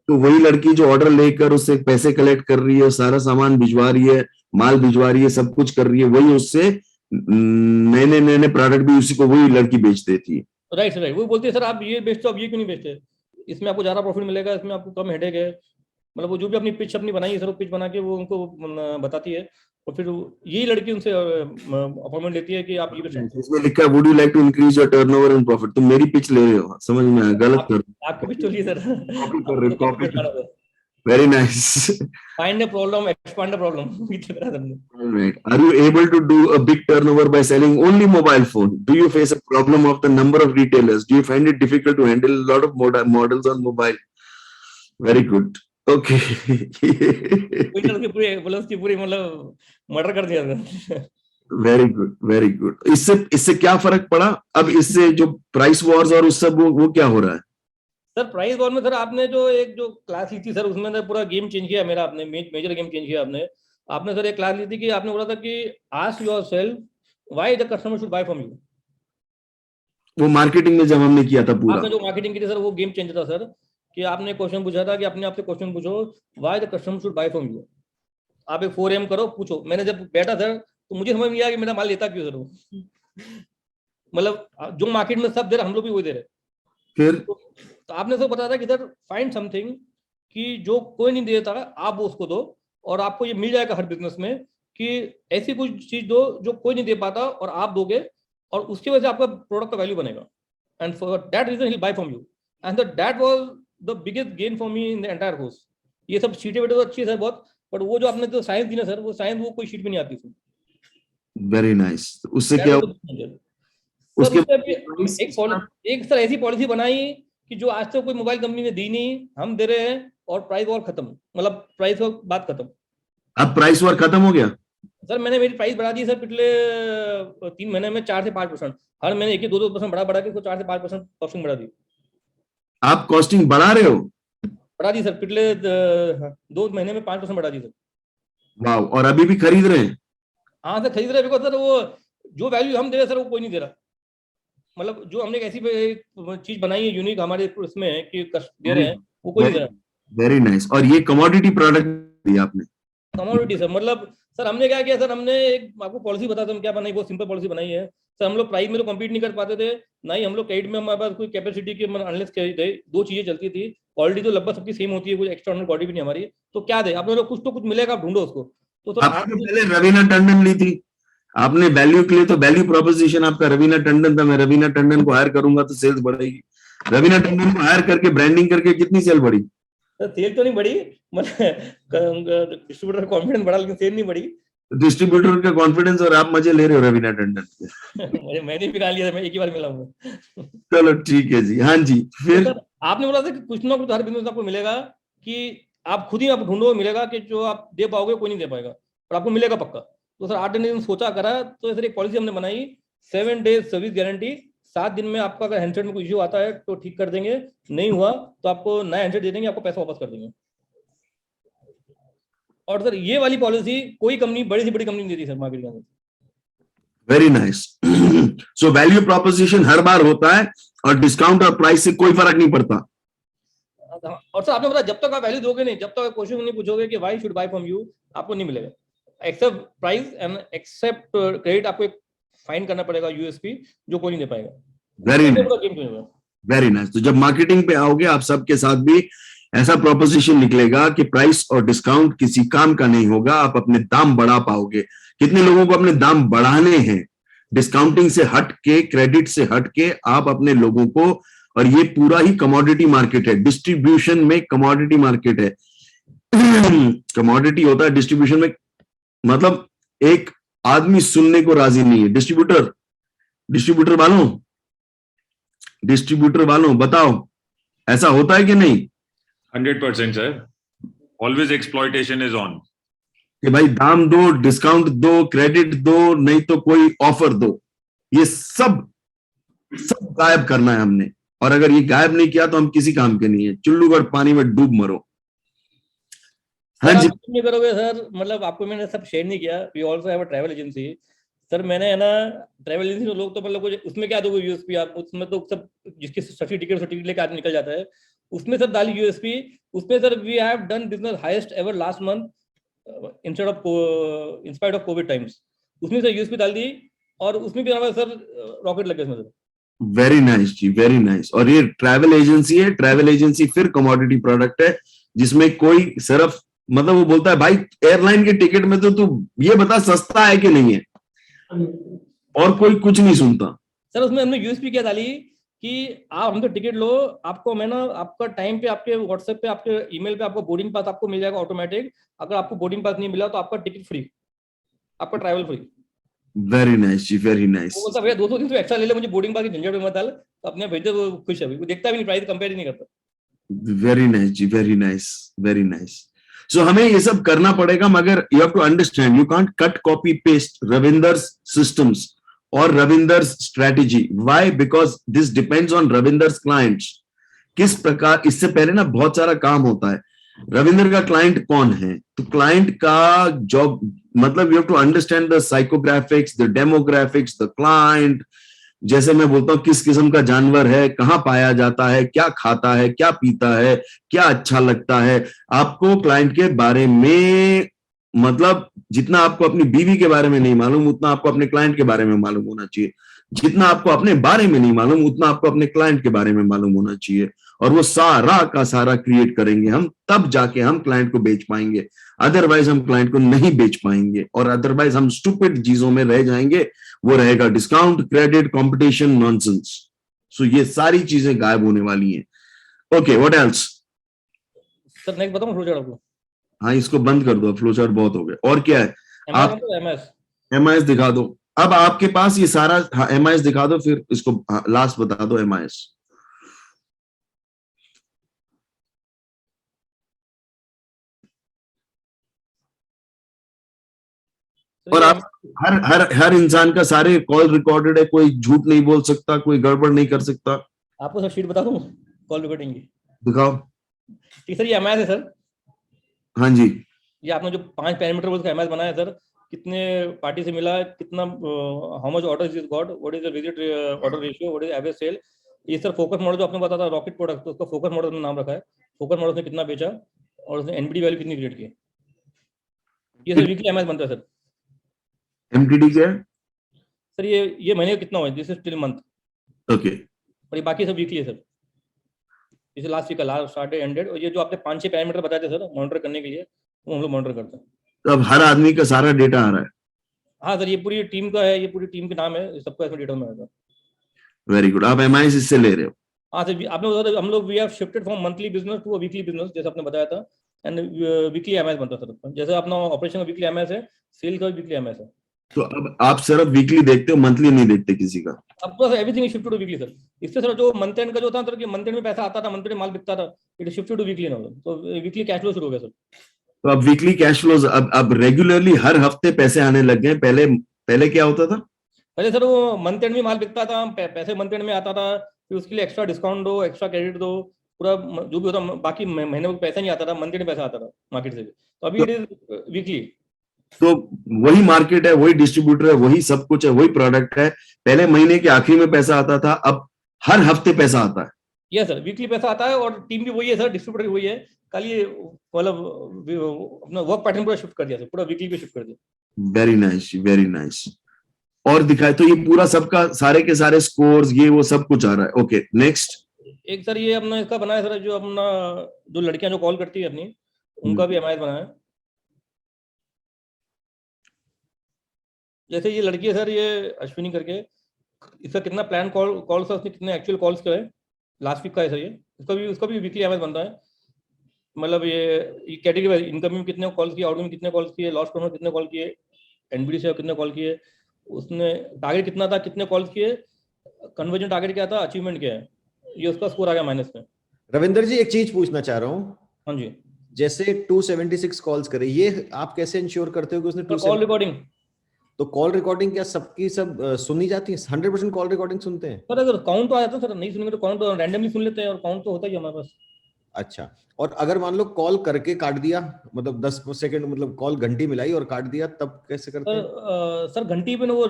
तो वही लड़की जो ऑर्डर लेकर उससे पैसे कलेक्ट कर रही है, सारा सामान भिजवा रही है, माल भिजवा रही है, सब कुछ कर रही है, वही उससे नए प्रोडक्ट भी उसी को वही लड़की बेच देती है। Right sir, right. वो बोलती है सर आप ये बेचते हो, आप ये क्यों नहीं बेचते, इसमें आपको ज्यादा प्रॉफिट मिलेगा, इसमें आपको कम हेडेक है। मतलब वो जो भी अपनी पिच अपनी बनाई है सर, वो पिच बना के वो उनको बताती है, और फिर यही लड़की उनसे अपॉइंटमेंट लेती है कि आप ये बेचें। इसमें लिखा है would you like to increase your turnover and profit. तुम मेरी पिच ले रहे हो, समझ में आया? गलत कर आपकी पिच चलिए सर, कॉपी कर रहे हो, copy. Very nice. Find a problem, expand a problem. Right. Are you able to do a big turnover by selling only mobile phone? Do you face a problem of the number of retailers? Do you find it difficult to handle a lot of models on mobile? Very good. Okay. पूरी मतलब murder कर दिया। Very good, very good. इससे क्या फर्क पड़ा? अब इससे जो प्राइस वॉर्स और उस सब वो क्या हो रहा है? सर प्राइस वॉर में सर आपने जो क्लास ली थी सर, उसमें तो पूरा गेम चेंज किया मेरा, आपने मेजर गेम चेंज किया आपने सर एक क्लास ली थी कि आपने बोला था कि ask yourself why the customer should buy from you. वो मार्केटिंग में जब हमने किया था पूरा, आपने जो मार्केटिंग की थी सर, वो गेम चेंज था सर, कि आपने क्वेश्चन पूछा था कि अपने आप से क्वेश्चन पूछो why the customer should buy from you. आप एक 4M करो, पूछो। मैंने जब बैठा सर तो मुझे समझ नहीं आया कि मेरा माल लेता क्यों सर वो। मतलब जो मार्केट में सब दे रहे हम लोग भी वही दे रहे। फिर तो आपने तो बताया था कि सर फाइंड समथिंग कि जो कोई नहीं देता आप वो उसको दो, और आपको ये मिल जाएगा हर बिजनेस में कि ऐसी कुछ चीज दो जो कोई नहीं दे पाता और आप दोगे, और उसकी वजह से आपका प्रोडक्ट का वैल्यू बनेगा, एंड फॉर दैट रीजन ही buy from you, and that was the biggest gain for me in the entire course. ये सब शीटें वेटे तो अच्छी है बहुत, बट वो जो आपने तो साइंस दी ना सर, वो साइंस वो कोई शीट में नहीं आती थी। Very nice. उससे क्या उसके एक सर ऐसी पॉलिसी बनाई कि जो आज तक कोई मोबाइल कंपनी ने दी नहीं, हम दे रहे हैं, और प्राइस वॉर खत्म, मतलब प्राइस वॉर बात खत्म। अब प्राइस वॉर खत्म हो गया सर। मैंने मेरी प्राइस बढ़ा दी सर पिछले 3 महीने में 4 से 5%, हर महीने 1-2% बढ़ा के इसको 4 से 5% कॉस्टिंग बढ़ा दी। आप कॉस्टिंग बढ़ा रहे हो? बढ़ा दी सर, पिछले 2 महीने में 5% बढ़ा दी सर। वाह। और अभी भी खरीद रहे हैं? हाँ सर खरीद रहे, बिकॉज सर वो जो वैल्यू हम दे रहे सर वो कोई नहीं दे रहा। मतलब जो हमने एक ऐसी चीज बनाई है यूनिक हमारे इसमें कि दे रहे हैं, वो कोई नहीं दे रहा। Very nice. और ये कमोडिटी प्रोडक्ट दिया आपने? कमोडिटी सर, मतलब सर हमने क्या किया सर, हमने एक आपको पॉलिसी बताते हम क्या बनाई, बहुत सिंपल पॉलिसी बनाई है सर। हम लोग प्राइस में तो कम्पीट नहीं कर पाते थे, ना ही हम लोग क्रेडिट में हमारे पास कोई कैपेसिटी की अनलेस थे। 2 चीजें चलती थी, क्वालिटी तो लगभग सबकी सेम होती है, कोई एक्स्ट्रा क्वालिटी भी नहीं हमारी, तो क्या दे आप लोग, कुछ तो कुछ मिलेगा, आप ढूंढो उसको। तो सर आपने पहले रवीना टंडन ली थी, आपने वैल्यू के लिए तो वैल्यू प्रोपोजिशन आपका रवीना टंडन था, मैं रवीना टंडन को हायर करूंगा तो सेल्स बढ़ेगी। रवीना टंडन को हायर करके ब्रांडिंग करके कितनी सेल बढ़ी? सेल तो नहीं बढ़ी, मतलब डिस्ट्रीब्यूटर कॉन्फिडेंस बढ़ा, लेकिन सेल नहीं बढ़ी। डिस्ट्रीब्यूटर का कॉन्फिडेंस, और आप मजे ले रहे हो रवीना टंडन के। मैंने भी लिया था, मैं एक ही बार मिला हूँ। चलो ठीक है जी। हाँ जी, फिर तो आपने बोला था कि कुछ ना कुछ हर बिजनेस आपको मिलेगा, कि आप खुद ही आप ढूंढो, मिलेगा कि जो आप दे पाओगे कोई नहीं दे पाएगा, और आपको मिलेगा पक्का। तो सर 8 दिन सोचा करा, तो सर एक पॉलिसी हमने बनाई, 7 days सर्विस गारंटी। 7 दिन में आपका अगर हैंडसेट में कोई इश्यू आता है तो ठीक कर देंगे, नहीं हुआ तो आपको नया हैंडसेट दे देंगे, आपको पैसा वापस कर देंगे। और सर ये वाली पॉलिसी कोई कंपनी, बड़ी से बड़ी कंपनी नहीं देती सर मार्केट के अंदर। Very nice. So value proposition हर बार होता है और डिस्काउंट और प्राइस से कोई फर्क नहीं पड़ता। और सर आपने बताया जब तक आप वैल्यू दोगे नहीं, जब तक क्वेश्चन नहीं पूछोगे कि why should buy from you, आपको नहीं मिलेगा। Except price and except credit, आपको एक फाइन करना पड़ेगा यूएसपी, जो कोई नहीं दे पाएगा। Very nice, very nice. तो जब मार्केटिंग पे आओगे आप सबके साथ भी ऐसा प्रोपोजिशन निकलेगा कि प्राइस और डिस्काउंट किसी काम का नहीं होगा, आप अपने दाम बढ़ा पाओगे। कितने लोगों को अपने दाम बढ़ाने हैं? डिस्काउंटिंग से हट के, क्रेडिट से हट के आप अपने लोगों को, और ये पूरा ही कमोडिटी मार्केट है, डिस्ट्रीब्यूशन में कमोडिटी मार्केट है। कमोडिटी होता है डिस्ट्रीब्यूशन में, मतलब एक आदमी सुनने को राजी नहीं है। डिस्ट्रीब्यूटर वालों बताओ, ऐसा होता है कि नहीं? 100% sir. Always exploitation is on. कि भाई दाम दो, डिस्काउंट दो, क्रेडिट दो, नहीं तो कोई ऑफर दो। ये सब गायब करना है हमने, और अगर ये गायब नहीं किया तो हम किसी काम के नहीं है। चुल्लूगढ़ पानी में डूब मरो। हाँ जी, नहीं करोगे सर, मतलब आपको मैंने सब शेयर नहीं किया। We also have a travel agency sir. मैंने है ना ट्रैवल एजेंसी में लोग तो मतलब कुछ उसमें क्या दोगे यूएसपी आप, उसमें तो सब जिसकी सर्टिफिकेट लेके आदमी निकल जाता है, उसमें सर डाली यूएसपी। उसमें sir we have done business highest ever last month instead of in spite of covid times. उसमें सर यूएसपी डाल दी और उसमें भी हमारा सर रॉकेट लग गया इसमें सर। वेरी नाइस जी, वेरी नाइस। और ये ट्रैवल एजेंसी है, ट्रैवल एजेंसी फिर कमोडिटी प्रोडक्ट है, जिसमें कोई सिर्फ मतलब वो बोलता है भाई एयरलाइन के टिकट में तो तू ये बता सस्ता है कि नहीं है, और कोई कुछ नहीं सुनता। सर उसमें हमने यूएसपी क्या डाली कि आप हमसे टिकट लो, आपको मैं ना आपका टाइम पे आपके व्हाट्सएप पे, आपके ईमेल पे आपको बोर्डिंग पास आपको मिल जाएगा ऑटोमेटिक। अगर आपको बोर्डिंग पास नहीं मिला तो आपका टिकट फ्री, आपका ट्रैवल फ्री। वेरी नाइस जी, वेरी नाइस। वो बोलता भैया 200-300 एक्स्ट्रा ले ले, मुझे बोर्डिंग पास की झंझट में मत डाल। तो अपने भेजते वो खुश है, वो देखता भी नहीं, प्राइस कंपेयर ही नहीं करता। वेरी नाइस जी, very nice, very nice. So हमें ये सब करना पड़ेगा, मगर you have to understand, you can't cut copy paste Ravinder's systems और Ravinder's strategy. Why? Because this depends on Ravinder's clients. किस प्रकार, इससे पहले ना बहुत सारा काम होता है। रविंदर का क्लाइंट कौन है? तो क्लाइंट का जॉब मतलब you have to understand the psychographics, the demographics, the client. जैसे मैं बोलता हूँ किस किस्म का जानवर है, कहाँ पाया जाता है, क्या खाता है, क्या पीता है, क्या अच्छा लगता है। आपको क्लाइंट के बारे में मतलब जितना आपको अपनी बीवी के बारे में नहीं मालूम, उतना आपको अपने क्लाइंट के बारे में मालूम होना चाहिए। जितना आपको अपने बारे में नहीं मालूम, उतना आपको अपने क्लाइंट के बारे में मालूम होना चाहिए। और वो सारा का सारा क्रिएट करेंगे हम, तब जाके हम क्लाइंट को बेच पाएंगे। अदरवाइज हम क्लाइंट को नहीं बेच पाएंगे, और अदरवाइज हम स्टूपिड चीजों में रह जाएंगे। वो रहेगा डिस्काउंट, क्रेडिट, कंपटीशन, नॉनसेंस। सो ये सारी चीजें गायब होने वाली हैं। Okay, what else? Sir next बताऊं फ्लो चार्ट आपको? हाँ, इसको बंद कर दो, फ्लो चार्ट बहुत हो गया। और क्या है? आप एमआईएस दिखा दो। अब आपके पास ये सारा एमआईएस दिखा दो, फिर इसको लास्ट बता दो एमआईएस। और आप हर इंसान का सारे कॉल रिकॉर्डेड है, कोई झूठ नहीं बोल सकता, कोई गड़बड़ नहीं कर सकता। आपको सर शीट बता दूं कॉल रिकॉर्डिंग की? दिखाओ। ठीक सर, ये एमआईएस है सर। हाँ जी, ये आपने जो 5 पैरामीटर उसका एमआईएस बनाया सर, कितने पार्टी से मिला, कितना how much order is got, what is the visit order ratio, what is average sale. ये सर फोकस मॉडल जो आपने बताया था रॉकेट प्रोडक्ट, तो उसका फोकस मॉडल ने नाम रखा है। फोकस मॉडल ने कितना बेचा और उसने एनपीडी वैल्यू कितनी क्रिएट की। ये सर वीकली एमआईएस बनता है सर। एमटीडी क्या है सर? ये महीने का कितना हुआ, this is till month. Okay. और ये बाकी सब वीकली है सर। इसे लास्ट वीक का लास्ट स्टार्ट एंडेड। और ये जो आपने 5-6 पैरामीटर बताए थे सर मॉनिटर करने के लिए, वो हम लोग मॉनिटर करते हैं। तो अब हर आदमी का सारा डेटा आ रहा है? हाँ सर, ये पूरी टीम का है, ये पूरी टीम के नाम है, सबका इसमें डेटा में आएगा। Very good. आप एमआईएस इससे ले रहे हो? हाँ सर, आपने बताया था हम लोग we have shifted from monthly business to a weekly business, जैसे आपने बताया था। एंड वीकली एमआईएस बनता है सर। जैसे अपना ऑपरेशन का वीकली एमआईएस है, सेल का वीकली एमआईएस है। तो अब आप सिर्फ वीकली देखते हो, मंथली नहीं देखते किसी का? अब बस everything is shifted to weekly sir. इससे सर जो मंथ एंड का जो था सर, कि मंथ एंड में पैसा आता था, मंथ एंड माल बिकता था, it is shifted to weekly now. तो वीकली कैश फ्लो शुरू हो गया सर। तो अब वीकली कैश फ्लोज अब रेगुलरली हर हफ्ते पैसे आने लग गए। पहले पहले क्या होता था? पहले सर वो मंथ एंड में माल बिकता था, पैसे मंथ एंड में आता था, फिर उसके लिए एक्स्ट्रा डिस्काउंट दो, एक्स्ट्रा क्रेडिट दो, पूरा जो भी होता, बाकी महीने में पैसा नहीं आता था, मंथ एंड में पैसा आता था मार्केट से भी। तो अभी इट इज वीकली। तो वही मार्केट है, वही डिस्ट्रीब्यूटर है, वही सब कुछ है, वही प्रोडक्ट है। पहले महीने के आखिरी में पैसा आता था, अब हर हफ्ते पैसा आता है। यस सर, वीकली पैसा आता है और टीम भी वही है सर, डिस्ट्रीब्यूटर भी वही है। कल ये मतलब अपना वर्क पैटर्न पूरा शिफ्ट कर दिया सर, पूरा वीकली पे शिफ्ट कर दिया। Very nice, very nice. और दिखाए तो ये पूरा सबका सारे के सारे स्कोर्स ये वो सब कुछ आ रहा है। Okay next. एक सर ये अपना इसका बनाया सर, जो अपना जो लड़कियां जो कॉल करती है अपनी, उनका भी एमआईएस बनाया। जैसे ये लड़की है सर, ये अश्विनी करके, इसका कितना प्लान कॉल्स है, उसने कितने एक्चुअल कॉल्स किए लास्ट वीक का है सर ये। उसका भी वीकली एमआईएस बनता है। मतलब ये कैटेगरी वाइज, इनकम में कितने कॉल्स किए, आउटगोइंग में कितने कॉल्स किए, लॉस्ट में कितने कॉल किए, एनबीडी से कितने कॉल किए, उसने टारगेट कितना था, कितने कॉल्स किए, कन्वर्जन टारगेट क्या था, अचीवमेंट क्या है, ये उसका स्कोर आ गया माइनस में। रविंदर जी एक चीज पूछना चाह रहा हूँ, हाँ जी। जैसे 276 कॉल्स करे, ये आप कैसे इंश्योर करते हो कि उसने कॉल रिकॉर्डिंग, तो कॉल रिकॉर्डिंग क्या सबकी सब सुनी जाती है? 100% कॉल रिकॉर्डिंग सुनते हैं? सर अगर काउंट तो आ जाता है सर, नहीं सुनेंगे तो काउंट रैंडमली सुन लेते हैं, और काउंट तो होता ही है हमारे पास। अच्छा, और अगर मान लो कॉल करके काट दिया, मतलब 10 सेकंड, मतलब कॉल घंटी मिलाई और काट दिया, तब कैसे करते हैं? सर घंटी पे ना वो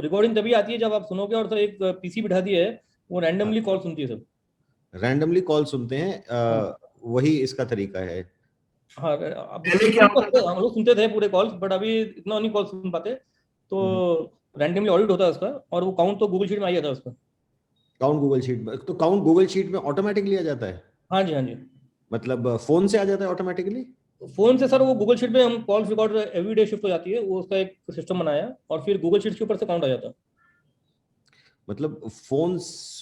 रिकॉर्डिंग तभी आती है जब आप सुनोगे, और सर एक पीसी बिठा दी है, वो रैंडमली कॉल सुनती है सर। रैंडमली कॉल सुनते हैं, वही इसका तरीका है। हाँ, हम लोग सुनते थे पूरे कॉल्स, बट अभी इतना नहीं कॉल सुन पाते, तो रैंडमली ऑडिट होता है उसका, और वो काउंट तो गूगल शीट में आ जाता है उसका। काउंट गूगल शीट में, तो काउंट गूगल शीट में ऑटोमेटिक लिया जाता है? हाँ जी, हाँ जी। मतलब फोन से आ जाता है ऑटोमेटिकली? फोन से सर वो गूगल शीट में हम कॉल्स रिकॉर्ड एवरीडे शिफ्ट हो जाती है, वो उसका एक सिस्टम बनाया, और फिर गूगल शीट के ऊपर से काउंट आ जाता है। मतलब फोन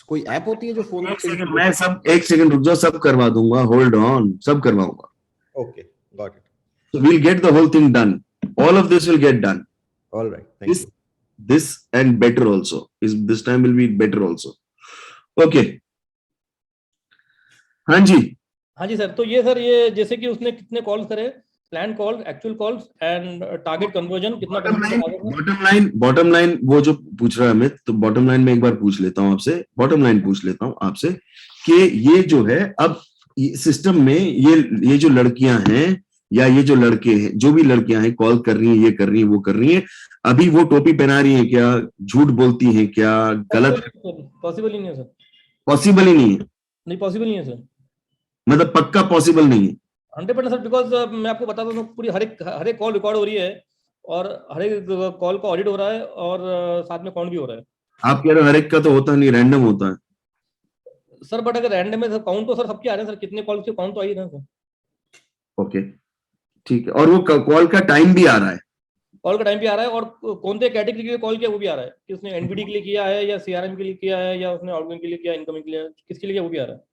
कोई ऐप होती है जो फोन में? मैं सब एक सेकंड रुक जाओ, सब करवा दूंगा, होल्ड ऑन, सब करवाऊंगा। Okay, got it. So we'll get the whole thing done. All of this will get done. All right, thank you. This and better also. This time will be better also. Okay. हाँ जी। हाँ जी sir, तो ये sir ये जैसे कि उसने कितने कॉल्स करे, plan call, actual calls and target conversion कितना। बॉटम लाइन वो जो पूछ रहा है अमित, तो बॉटम लाइन में एक बार पूछ लेता हूँ आपसे, बॉटम लाइन पूछ लेता हूँ आपसे कि ये जो है अब सिस्टम में ये जो लड़कियां हैं या ये जो लड़के हैं, जो भी लड़कियां हैं कॉल कर रही हैं, ये कर रही हैं, वो कर रही हैं, अभी वो टोपी पहना रही हैं क्या, झूठ बोलती हैं क्या, गलत? पॉसिबल ही नहीं है सर। पॉसिबल ही नहीं है? नहीं, पॉसिबल नहीं है सर, मतलब पक्का पॉसिबल नहीं है? 100% सर, बिकॉज मैं आपको बताता हूँ, पूरी हर एक कॉल रिकॉर्ड हो रही है, और हर एक कॉल का ऑडिट हो रहा है, और साथ में काउंट भी हो रहा है। आप कह रहे हो हर एक का तो होता नहीं, रैंडम होता है सर, बट अगर रैंडम में काउंट तो सर सबके आ रहे हैं सर, कितने कॉल के काउंट तो आ ही रहे हैं सर। ओके ठीक है, और वो कॉल का टाइम भी आ रहा है? कॉल का टाइम भी आ रहा है, और कौन से कैटेगरी के लिए कॉल किया वो भी आ रहा है, कि उसने एनबीडी के लिए किया है, या सीआरएम के लिए किया है, या उसने आउटगोइंग के लिए किया, इनकमिंग के लिए, किसके लिए किया वो भी आ रहा है।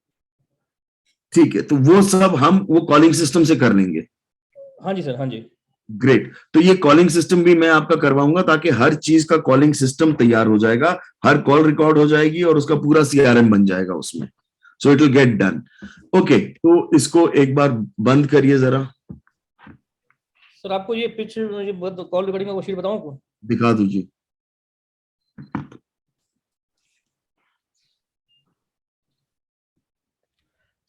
ठीक है, तो वो सब हम वो कॉलिंग सिस्टम से कर लेंगे। हाँ जी सर, हाँ जी। ग्रेट, तो ये कॉलिंग सिस्टम भी मैं आपका करवाऊंगा, ताकि हर चीज का कॉलिंग सिस्टम तैयार हो जाएगा, हर कॉल रिकॉर्ड हो जाएगी, और उसका पूरा सीआरएम बन जाएगा उसमें। So it will get done. Okay, तो इसको एक बार बंद करिए जरा। सर आपको ये पिच कॉल रिकॉर्डिंग का वो शीट बताऊं आपको? दिखा दीजिए।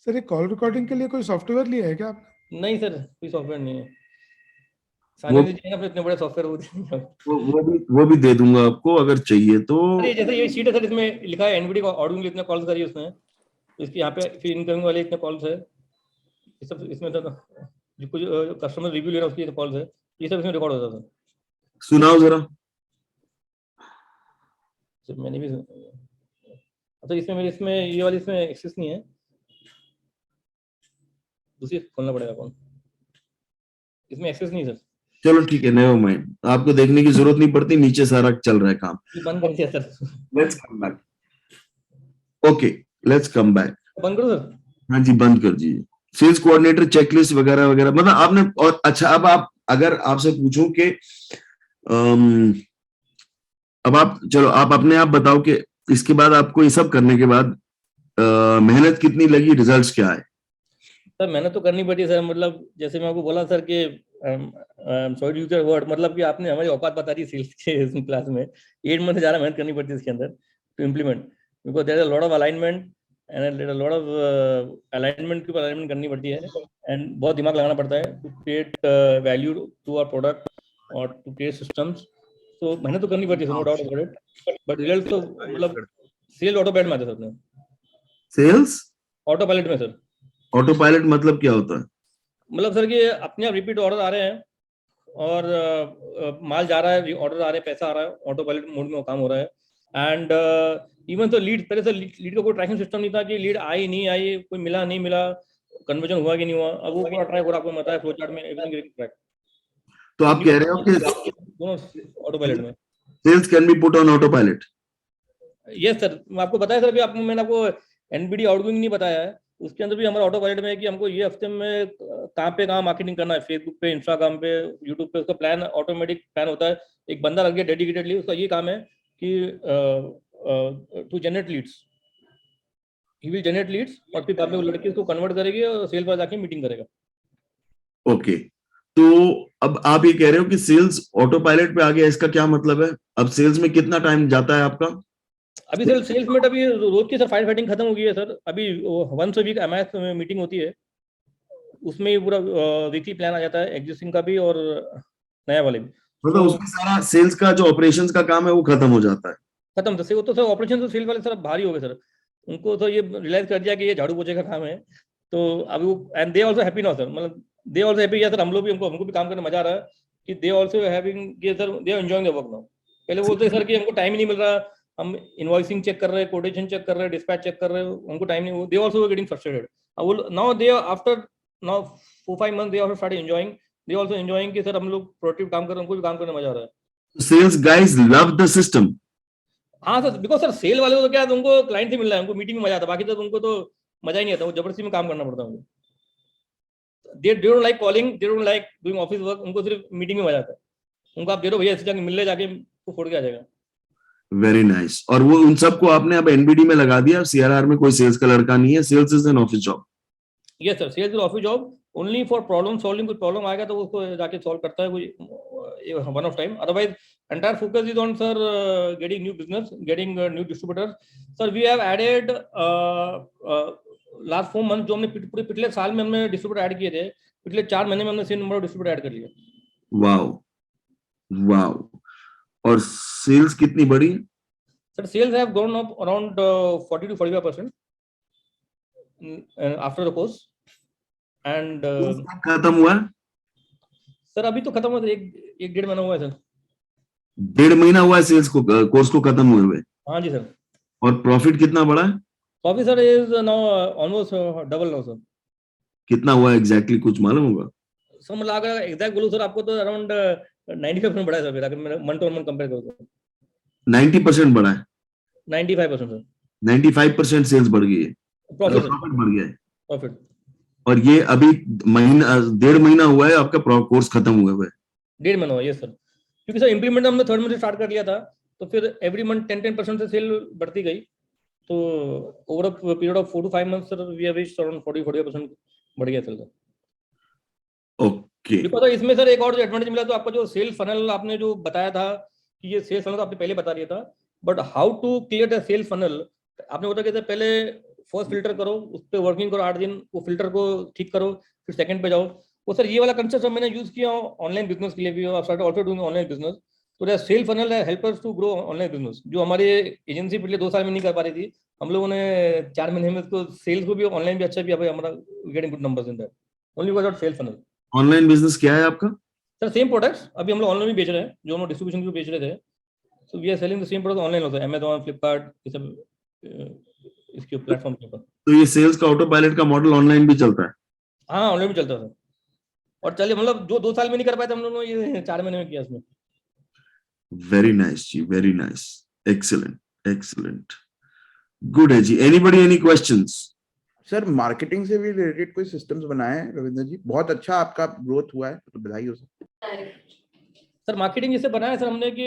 सर ये कॉल रिकॉर्डिंग के लिए कोई सॉफ्टवेयर लिया है क्या आपने? नहीं सर, कोई सॉफ्टवेयर नहीं है। साइलेंस दीजिएगा, अपने इतने बड़े सॉफ्टवेयर वो भी दे दूंगा आपको अगर चाहिए तो। अरे जैसे ये शीट है सर, इसमें लिखा है एनबीडी का ऑडियो इतने कॉल्स करिए उसने, तो इसके यहाँ पे फिर इनकमिंग वाले इतने कॉल्स है, ये सब इसमें तो जो कुछ कस्टमर रिव्यू ले रहा है उसकी कॉल्स है, ये सब इसमें रिकॉर्ड होता है। सुनाओ जरा। सर मैंने भी अच्छा, इसमें ये वाली इसमें एक्सेस नहीं है, दूसरी खोलना पड़ेगा कौन, इसमें एक्सेस नहीं सर। चलो ठीक है, नेवर माइंड, आपको देखने की जरूरत नहीं पड़ती, नीचे सारा चल रहा है काम। बंद कर दिया sir. Let's come back. Okay, let's come back. बंद करो सर। हाँ जी, बंद कर दीजिए। सेल्स कोऑर्डिनेटर चेकलिस्ट वगैरह वगैरह, मतलब आपने, और अच्छा अब आप, अगर आपसे पूछूं कि अब आप, चलो आप अपने आप बताओ कि इसके बाद आपको ये सब करने के बाद मेहनत कितनी लगी, रिजल्ट्स क्या है? सर मेहनत तो करनी पड़ी सर, मतलब जैसे मैं आपको बोला सर कि सॉरी यूज वर्ड, मतलब कि आपने हमारी औकात बता दी सेल्स के क्लास में। 8 मंथ से ज़्यादा मेहनत करनी पड़ती है इसके अंदर to implement, because there is a lot of alignment and there is a lot of alignment के ऊपर अलाइनमेंट करनी पड़ती है, एंड बहुत दिमाग लगाना पड़ता है to create value to our product और टू क्रिएट सिस्टम्स। तो मेहनत तो करनी पड़ती है, no doubt about it, but result तो मतलब सेल ऑटो पायलट में आते हैं सर अपने, सेल्स ऑटो पायलट में सर। ऑटो पायलट मतलब क्या होता है? मतलब सर कि अपने आप रिपीट ऑर्डर आ रहे हैं और माल जा रहा है, ऑर्डर आ रहे हैं, पैसा आ रहा है, ऑटो पायलट मोड में वो काम हो रहा है। एंड इवन तो लीड, पहले सर लीड का कोई ट्रैकिंग सिस्टम नहीं था कि लीड आई नहीं आई, कोई मिला नहीं मिला, कन्वर्जन हुआ कि नहीं हुआ, अब वो पूरा ट्रैक हो रहा है, आपको पता है फ्लो चार्ट में एवरीथिंग ट्रैक। तो आप कह रहे हो कि दोनों ऑटो पायलट में। Cells can be put on auto pilot? Yes sir, आपको बताया सर, अभी आपको मैंने आपको एनबीडी आउटगोइंग नहीं बताया है, उसके अंदर भी हमारा ऑटो पायलट में है कि हमको ये हफ्ते में कहाँ मार्केटिंग करना है, फेसबुक पे, इंस्टाग्राम पे, यूट्यूब पे, उसका प्लान ऑटोमेटिक प्लान होता है। एक बंदा लग गया डेडिकेटेडली, उसका ये काम है कि to generate leads, he will generate leads, और फिर बाद में वो लड़की उसको कन्वर्ट करेगी और सेल पर जाके मीटिंग करेगा। ओके, तो अब आप ये कह रहे हो कि सेल्स ऑटो पायलट पे आ गया, इसका क्या मतलब है? अब सेल्स में कितना टाइम जाता है आपका? अभी सर सेल्स में अभी रोज की सर फाइल फाइटिंग खत्म हो गई है सर, अभी once a week MIS meeting होती है, उसमें ही पूरा वीकली प्लान आ जाता है, एग्जिस्टिंग का भी और नया वाले भी। मतलब तो उसमें सारा सेल्स का जो ऑपरेशंस का काम है वो खत्म हो जाता है। खत्म तो, वो तो सर ऑपरेशन तो सेल वाले सर भारी हो गए सर, उनको तो ये रियलाइज कर दिया कि ये झाड़ू पोछे का काम है, तो अभी वो, and they also happy now sir, मतलब दे आल्सो हैप्पी, या सर हम लोग भी, हमको भी काम करने में मजा आ रहा है कि दे आल्सो हैविंग, ये sir they are enjoying the work now. पहले बोलते सर कि हमको टाइम ही नहीं मिल रहा, हम इनवॉइसिंग चेक कर रहे हैं, कोटेशन चेक कर रहे हैं, डिस्पैच चेक कर रहे हैं, हमको टाइम नहीं, दे आल्सो गेटिंग फ्रस्ट्रेटेड। अब now they after now 4-5 months they also start enjoying, they also enjoying कि सर हम लोग प्रोडक्टिव काम कर रहे हैं, उनको भी काम करने में मजा आ रहा है। Sales guys love the system. हाँ सर, बिकॉज सर सेल वाले को तो क्या है, उनको क्लाइंट से मिल रहा है, उनको मीटिंग में मजा आता है, बाकी तो उनको तो मजा ही नहीं आता, वो जबरदस्ती में काम करना पड़ता है उनको। They don't like calling, they don't like doing office work, उनको सिर्फ मीटिंग में मजा आता है। उनको आप दे दो भैया, ऐसे जाके मिलने जाके वो फोड़ के आ जाएगा। Very nice. और वो उन सबको आपने अब एनबीडी में लगा दिया, सीआरआर में कोई सेल्स का लड़का नहीं है, sales is an office job. Yes sir, sales is office job only for problem solving, कुछ प्रॉब्लम आएगा तो उसको जाके सॉल्व करता है कोई one off time, otherwise entire focus is on sir getting new business, getting new distributor. Sir we have added last 4 months, जो हमने पूरे पिछले साल में हमने डिस्ट्रीब्यूटर ऐड किए थे, पिछले 4 महीने में हमने same number of distributor add कर लिए। Wow wow. और सेल्स कितनी बढ़ी? Sir cells have gone up around 40 to 45% after the course, and खत्म हुआ? सर अभी तो खत्म हुआ, एक 1.5 महीना हुआ है सर। 1.5 महीना हुआ है सेल्स को, कोर्स को खत्म हुए हुए। हाँ जी सर। और प्रॉफिट कितना बढ़ा है? Profit sir is now almost double now sir. कितना हुआ एग्जैक्टली, कुछ मालूम होगा? सर मतलब अगर एग्जैक्ट बोलूं सर आपको तो अराउंड 95% बढ़ा है सर मेरा, अगर मैं मंथ ऑन मंथ कंपेयर करूं तो 90% बढ़ा है? 95% सर 95% सेल्स बढ़ गई है, प्रॉफिट प्रॉफिट बढ़ गया है। प्रॉफिट। और ये अभी महीना 1.5 महीना हुआ है आपका कोर्स खत्म हुए हुए? 1.5 महीना हुआ, ये सर, क्योंकि सर इंप्लीमेंट हमने 3rd मंथ से स्टार्ट कर लिया था, तो फिर एवरी मंथ 10% से सेल बढ़ती गई, तो over a period of 4 to 5 months sir we have reached around 40-45% बढ़ गया सेल। ओके। बिकॉज इसमें सर एक और जो एडवांटेज मिला, तो आपका जो सेल फनल आपने जो बताया था कि ये सेल्स फनल तो आपने पहले बता दिया था, but how to clear the sales funnel आपने बताया कि पहले फर्स्ट फिल्टर करो, उस पर वर्किंग करो 8 दिन, वो फिल्टर को ठीक करो, फिर सेकंड पे जाओ। वो सर ये वाला कंसेप्ट मैंने यूज किया ऑनलाइन बिजनेस के लिए भी, और started also doing online business, तो the sale funnel help us to grow online business, जो हमारी एजेंसी पिछले 2 साल में नहीं कर पा रही थी, हम लोगों ने 4 महीने में उसको सेल्स को भी ऑनलाइन भी अच्छा भी हमारा getting good numbers in that only because of sale funnel. Online business क्या है आपका? सर सेम प्रोडक्ट्स अभी हम लोग ऑनलाइन भी बेच रहे हैं, जो हम लोग डिस्ट्रीब्यूशन भी बेच रहे थे, so we are selling the same product online also, Amazon, Flipkart, ये सब इसके प्लेटफॉर्म के ऊपर। तो ये सेल्स का ऑटो पायलट का मॉडल ऑनलाइन भी चलता है? हाँ ऑनलाइन भी चलता है सर, और चलिए मतलब जो 2 साल में नहीं कर पाए थे हम लोगों ने ये 4 महीने में किया इसमें। वेरी नाइस जी, very nice, excellent excellent, good है जी। Anybody any questions? Sir marketing से भी रिलेटेड कोई सिस्टम्स बनाए हैं रविंद्र जी? बहुत अच्छा आपका ग्रोथ हुआ है, तो बधाई हो सर। सर मार्केटिंग जैसे बनाया सर हमने कि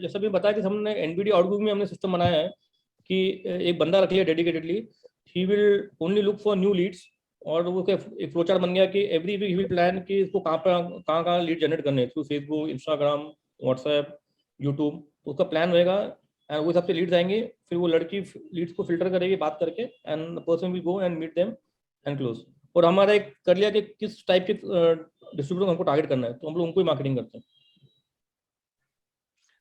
जैसे भी बताया कि हमने एनबीडी आउटबुक में हमने सिस्टम बनाया है कि एक बंदा रख लिया dedicatedly, he will only look for new leads, और वो एक फ्लो चार्ट बन गया कि एवरी वीक ही प्लान कि इसको कहाँ लीड जनरेट करने through Facebook, Instagram, WhatsApp, YouTube, तो उसका प्लान रहेगा एंड वो हिसाब से लीड्स आएंगे, फिर वो लड़की लीड्स को फिल्टर करेगी बात करके and the person will go and meet them and close. और हमारा एक कर लिया कि किस टाइप के डिस्ट्रीब्यूटर हमको टारगेट करना है, तो हम लोग उनको ही मार्केटिंग करते हैं।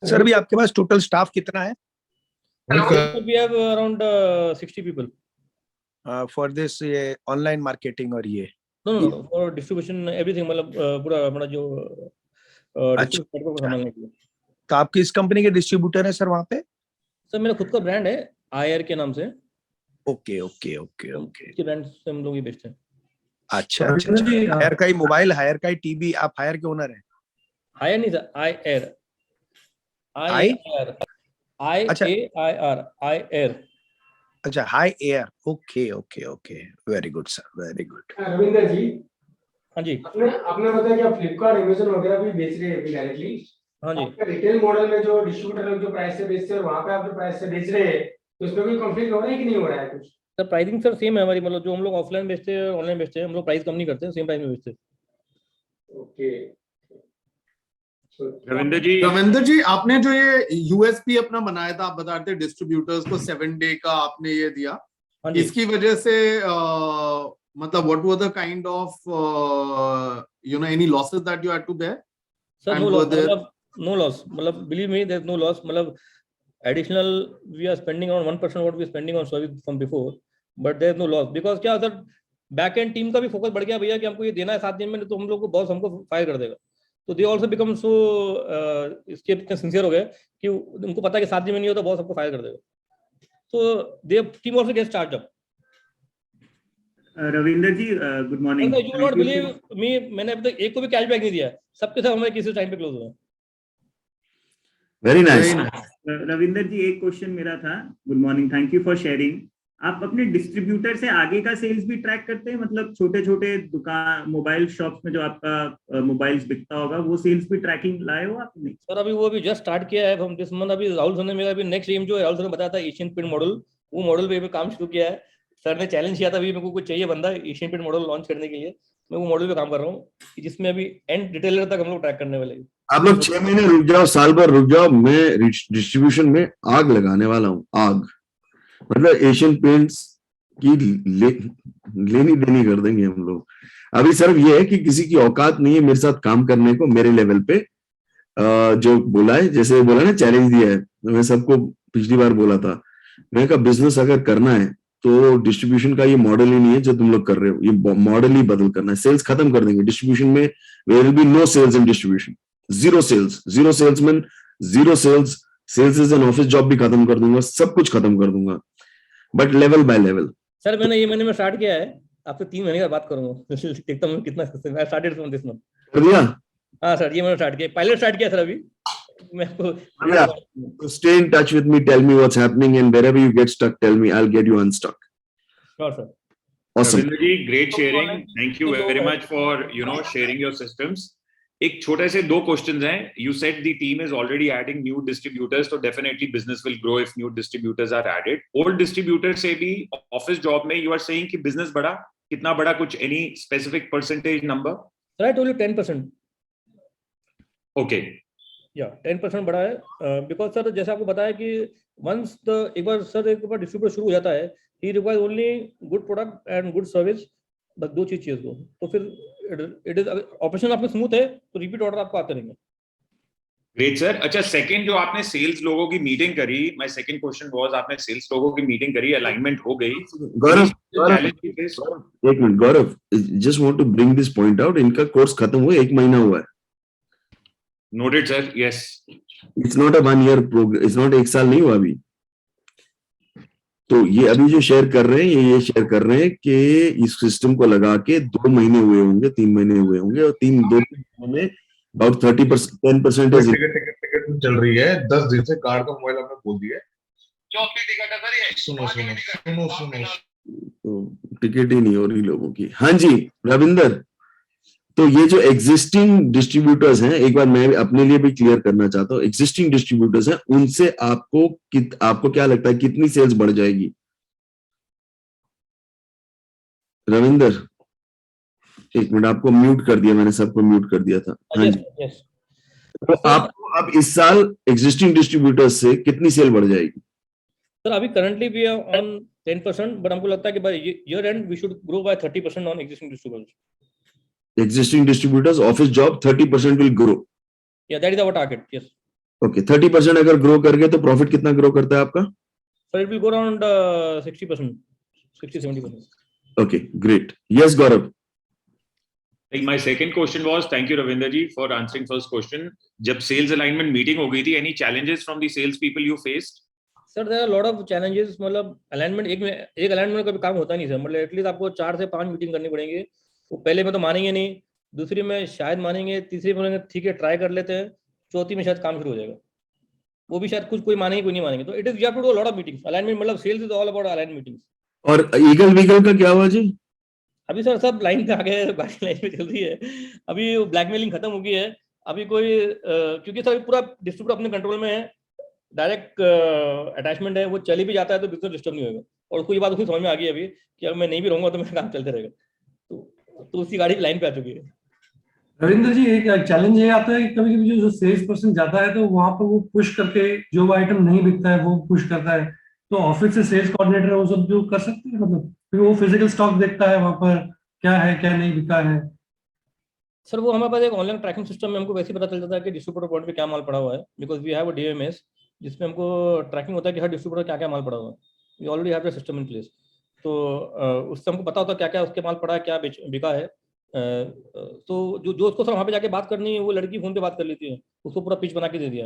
सर अभी आपके पास टोटल स्टाफ कितना है? We have around 60 people. For this ये ऑनलाइन मार्केटिंग और ये No, for distribution everything, मतलब पूरा अपना जो distribution network को संभालने के लिए। तो आप किस कंपनी के डिस्ट्रीब्यूटर हैं सर वहाँ पे? सर मेरा खुद का ब्रांड है IR के नाम से। ओके ओके ओके ओके, इसके ब्रांड से हम लोग ही बेचते हैं। अच्छा अच्छा, हायर का ही मोबाइल, हायर का ही टीवी, आप हायर के ओनर हैं? हायर नहीं सर, IR, अच्छा। IAIR। अच्छा, high air, okay okay okay, very good sir, very good. Ravinder ji, हाँ जी, आपने बताया कि आप फ्लिपकार्ट, अमेज़न वगैरह भी बेच रहे हैं डायरेक्टली। हाँ जी। आपका रिटेल मॉडल में जो डिस्ट्रीब्यूटर लोग जो प्राइस से बेचते हैं और वहाँ पे आप जो प्राइस से बेच रहे हैं, तो इसमें कोई कॉन्फ्लिक्ट हो रहा है कि नहीं हो रहा है कुछ? सर प्राइसिंग सर सेम है हमारी, मतलब जो हम लोग ऑफलाइन बेचते हैं ऑनलाइन बेचते हैं, हम लोग प्राइस कम नहीं करते, सेम प्राइस में बेचते हैं। ओके। रविंदर जी, आपने जो ये यूएसपी अपना बनाया था, आप बता रहे थे डिस्ट्रीब्यूटर्स को 7 डे का आपने ये दिया, हाँ जी। इसकी वजह से मतलब what were the kind of any losses that you had to bear? Sir no loss, मतलब believe me, there is no loss, मतलब additional we are spending around 1% what we are spending on service from before, but there is no loss because क्या sir back end team का भी focus बढ़ गया भैया कि हमको ये देना है 7 दिन में, तो हम लोग को बॉस हमको फायर कर देगा। तो दे ऑल्सो बिकम सो इसके इतने सिंसियर हो गए कि उनको पता है कि 7 दिन में नहीं होता बॉस हमको फायर कर देगा, तो the team also get start up. Ravinder ji good morning. You not believe me, मैंने अभी तक एक को भी कैशबैक नहीं दिया, सबके साथ हमारे किसी टाइम पे क्लोज हुआ। Very nice. रविंदर जी एक क्वेश्चन मेरा था, good morning, thank you for sharing. आप अपने डिस्ट्रीब्यूटर से आगे का सेल्स भी ट्रैक करते हैं, मतलब छोटे छोटे दुकान मोबाइल शॉप्स में जो आपका मोबाइल्स बिकता होगा वो सेल्स भी ट्रैकिंग लाए हो आपने? सर अभी वो अभी जस्ट स्टार्ट किया है हम दिस मंथ। अभी राहुल सर ने मेरा अभी नेक्स्ट एम जो है, राहुल सर ने बताया था एशियन पेंट मॉडल, वो मॉडल पे काम शुरू किया है। सर ने चैलेंज किया था अभी मेरे को कुछ चाहिए बंदा एशियन पेंट मॉडल लॉन्च करने के लिए, मैं वो मॉडल पे काम कर रहा हूँ जिसमें अभी एंड रिटेलर तक हम लोग ट्रैक करने वाले हैं। आप लोग 6 महीने रुक जाओ, साल भर रुक जाओ, मैं डिस्ट्रीब्यूशन में आग लगाने वाला हूँ, आग, मतलब एशियन पेंट्स की लेनी देनी कर देंगे हम लोग। अभी सिर्फ ये है कि किसी की औकात नहीं है मेरे साथ काम करने को मेरे लेवल पे, जो बोला है, जैसे बोला ना चैलेंज दिया है, मैं सबको पिछली बार बोला था, मैं का बिजनेस अगर करना है तो डिस्ट्रीब्यूशन का ये मॉडल ही नहीं है जो तुम लोग कर रहे हो, ये मॉडल ही बदल करना है। सेल्स खत्म कर देंगे डिस्ट्रीब्यूशन में, there will be no sales in distribution, zero sales, zero salesman, zero sales, sales is an office job भी खत्म कर दूंगा, सब कुछ खत्म कर दूंगा, but level by level. Sir मैंने ये महीने में स्टार्ट किया है, आपसे 3 महीने का बात करूंगा देखता हूँ कितना मैं स्टार्टेड फ्रॉम दिस मंथ। कर दिया? हाँ सर ये मैंने स्टार्ट किया, पायलट स्टार्ट किया सर अभी मैं को। So stay in touch with me, tell me what's happening, and wherever you get stuck, tell me, I'll get you unstuck. Sure sir. Awesome. Ravinder ji, great sharing. Thank you very much for sharing your systems. एक छोटे से 2 questions हैं. You said the team is already adding new distributors, so definitely business will grow if new distributors are added. Old distributors से भी office job में you are saying कि business बढ़ा, कितना बढ़ा, कुछ any specific percentage number? Sir I told you 10%. Okay. या 10% बढ़ा है बिकॉज सर जैसे आपको बताया कि वंस द एक बार डिस्ट्रीब्यूटर शुरू हो जाता है, he requires only good product and good service, बस 2 चीज चाहिए उसको, तो फिर इट इज ऑपरेशन आपके स्मूथ है तो रिपीट ऑर्डर आपको आते रहेंगे। Great sir. अच्छा सेकंड जो आपने सेल्स लोगों की मीटिंग करी, माय सेकंड क्वेश्चन वाज आपने सेल्स लोगों की मीटिंग करी, अलाइनमेंट हो गई। गौरव, एक minute Gaurav, just want to bring this point out, इनका कोर्स खत्म हुए 1 महीना हुआ है। Noted sir, yes. It's not a 1 year program, it's not 1 साल नहीं हुआ अभी। तो ये अभी जो शेयर कर रहे हैं ये शेयर कर रहे हैं कि इस सिस्टम को लगा के 2 महीने हुए होंगे, 3 महीने हुए होंगे, और 2 महीने में about 30% 10% टिकट चल रही है 10 दिन से, कार्ड का मोबाइल हमने बोल दिया है। जो अपनी टिकट है सर, ये सुनो तो टिकट ही नहीं हो रही लोगों की। हाँ जी रविंदर, तो ये जो एग्जिस्टिंग डिस्ट्रीब्यूटर्स हैं, एक बार मैं अपने लिए भी क्लियर करना चाहता हूँ, एग्जिस्टिंग डिस्ट्रीब्यूटर्स हैं, उनसे आपको क्या लगता है कितनी सेल्स बढ़ जाएगी? रविंदर, एक मिनट, आपको म्यूट कर दिया मैंने, सबको म्यूट कर दिया था। हाँ यस जी, यस तो आपको अब इस साल एग्जिस्टिंग डिस्ट्रीब्यूटर्स से कितनी सेल बढ़ जाएगी? सर, अभी currently we are on 10%, but हमको लगता है कि by year end we should grow by 30% on existing distributors. Existing distributors office job 30% will grow. या that is our target. Yes Okay, 30% अगर ग्रो कर गए तो प्रॉफिट कितना ग्रो करता है आपका? Sir, it will go around 60%, 60-70%। Okay, great. Yes, Gaurav. Like my second question was, thank you Ravinder ji for answering first question. जब sales alignment meeting हो गई थी, any challenges from the sales people you faced? Sir, there are lot of challenges. मतलब alignment एक alignment में कभी काम होता नहीं सर। मतलब एटलीस्ट आपको 4 से 5 मीटिंग करनी पड़ेंगे। वो पहले में तो मानेंगे नहीं, दूसरी में शायद मानेंगे, तीसरी में बोलेंगे ठीक है ट्राई कर लेते हैं, चौथी में शायद काम शुरू हो जाएगा। वो भी शायद कुछ कोई मानेंगे, कोई नहीं मानेंगे। तो it is you have to do lot of meetings. Alignment मतलब sales is all about alignment meetings. और ईगल वीगल का क्या हुआ जी? अभी सर सब लाइन पे आ गए, बाकी लाइन पे चल रही है। अभी ब्लैकमेलिंग खत्म हो गई है। अभी कोई क्योंकि सर पूरा डिस्ट्रीब्यूटर अपने कंट्रोल में है, डायरेक्ट अटैचमेंट है, वो चली भी जाता है तो बिजनेस डिस्टर्ब नहीं होगा। और कोई बात उसकी समझ में आ गई अभी कि अब मैं नहीं भी रहूंगा तो मेरा काम चलते रहेगा। तो उसकी गाड़ी लाइन पे आ चुकी है। रविंद्र जी, एक चैलेंज ये आता है कि कभी कभी जो सेल्स पर्सन जाता है तो वहां पर वो पुश करके जो वो आइटम नहीं बिकता है वो पुश करता है। तो ऑफिस से सेल्स कोऑर्डिनेटर वो सब जो कर सकते हैं, मतलब फिर वो फिजिकल स्टॉक देखता है वहां पर क्या है क्या नहीं बिका है। सर, वो हमारे पास एक ऑनलाइन ट्रैकिंग सिस्टम में हमको वैसे ही पता चल जाता है कि डिस्ट्रीब्यूटर पॉइंट पे क्या माल पड़ा हुआ है, because we have a DMS जिसमें हमको ट्रैकिंग होता है कि हर डिस्ट्रीब्यूटर क्या क्या माल पड़ा हुआ है। We already have the system in place. तो उससे हमको पता होता है क्या क्या उसके माल पड़ा है, क्या बिका है। तो जो उसको सर वहाँ पे जाके बात करनी है वो लड़की फोन पे बात कर लेती है, उसको पूरा पिच बना के दे दिया।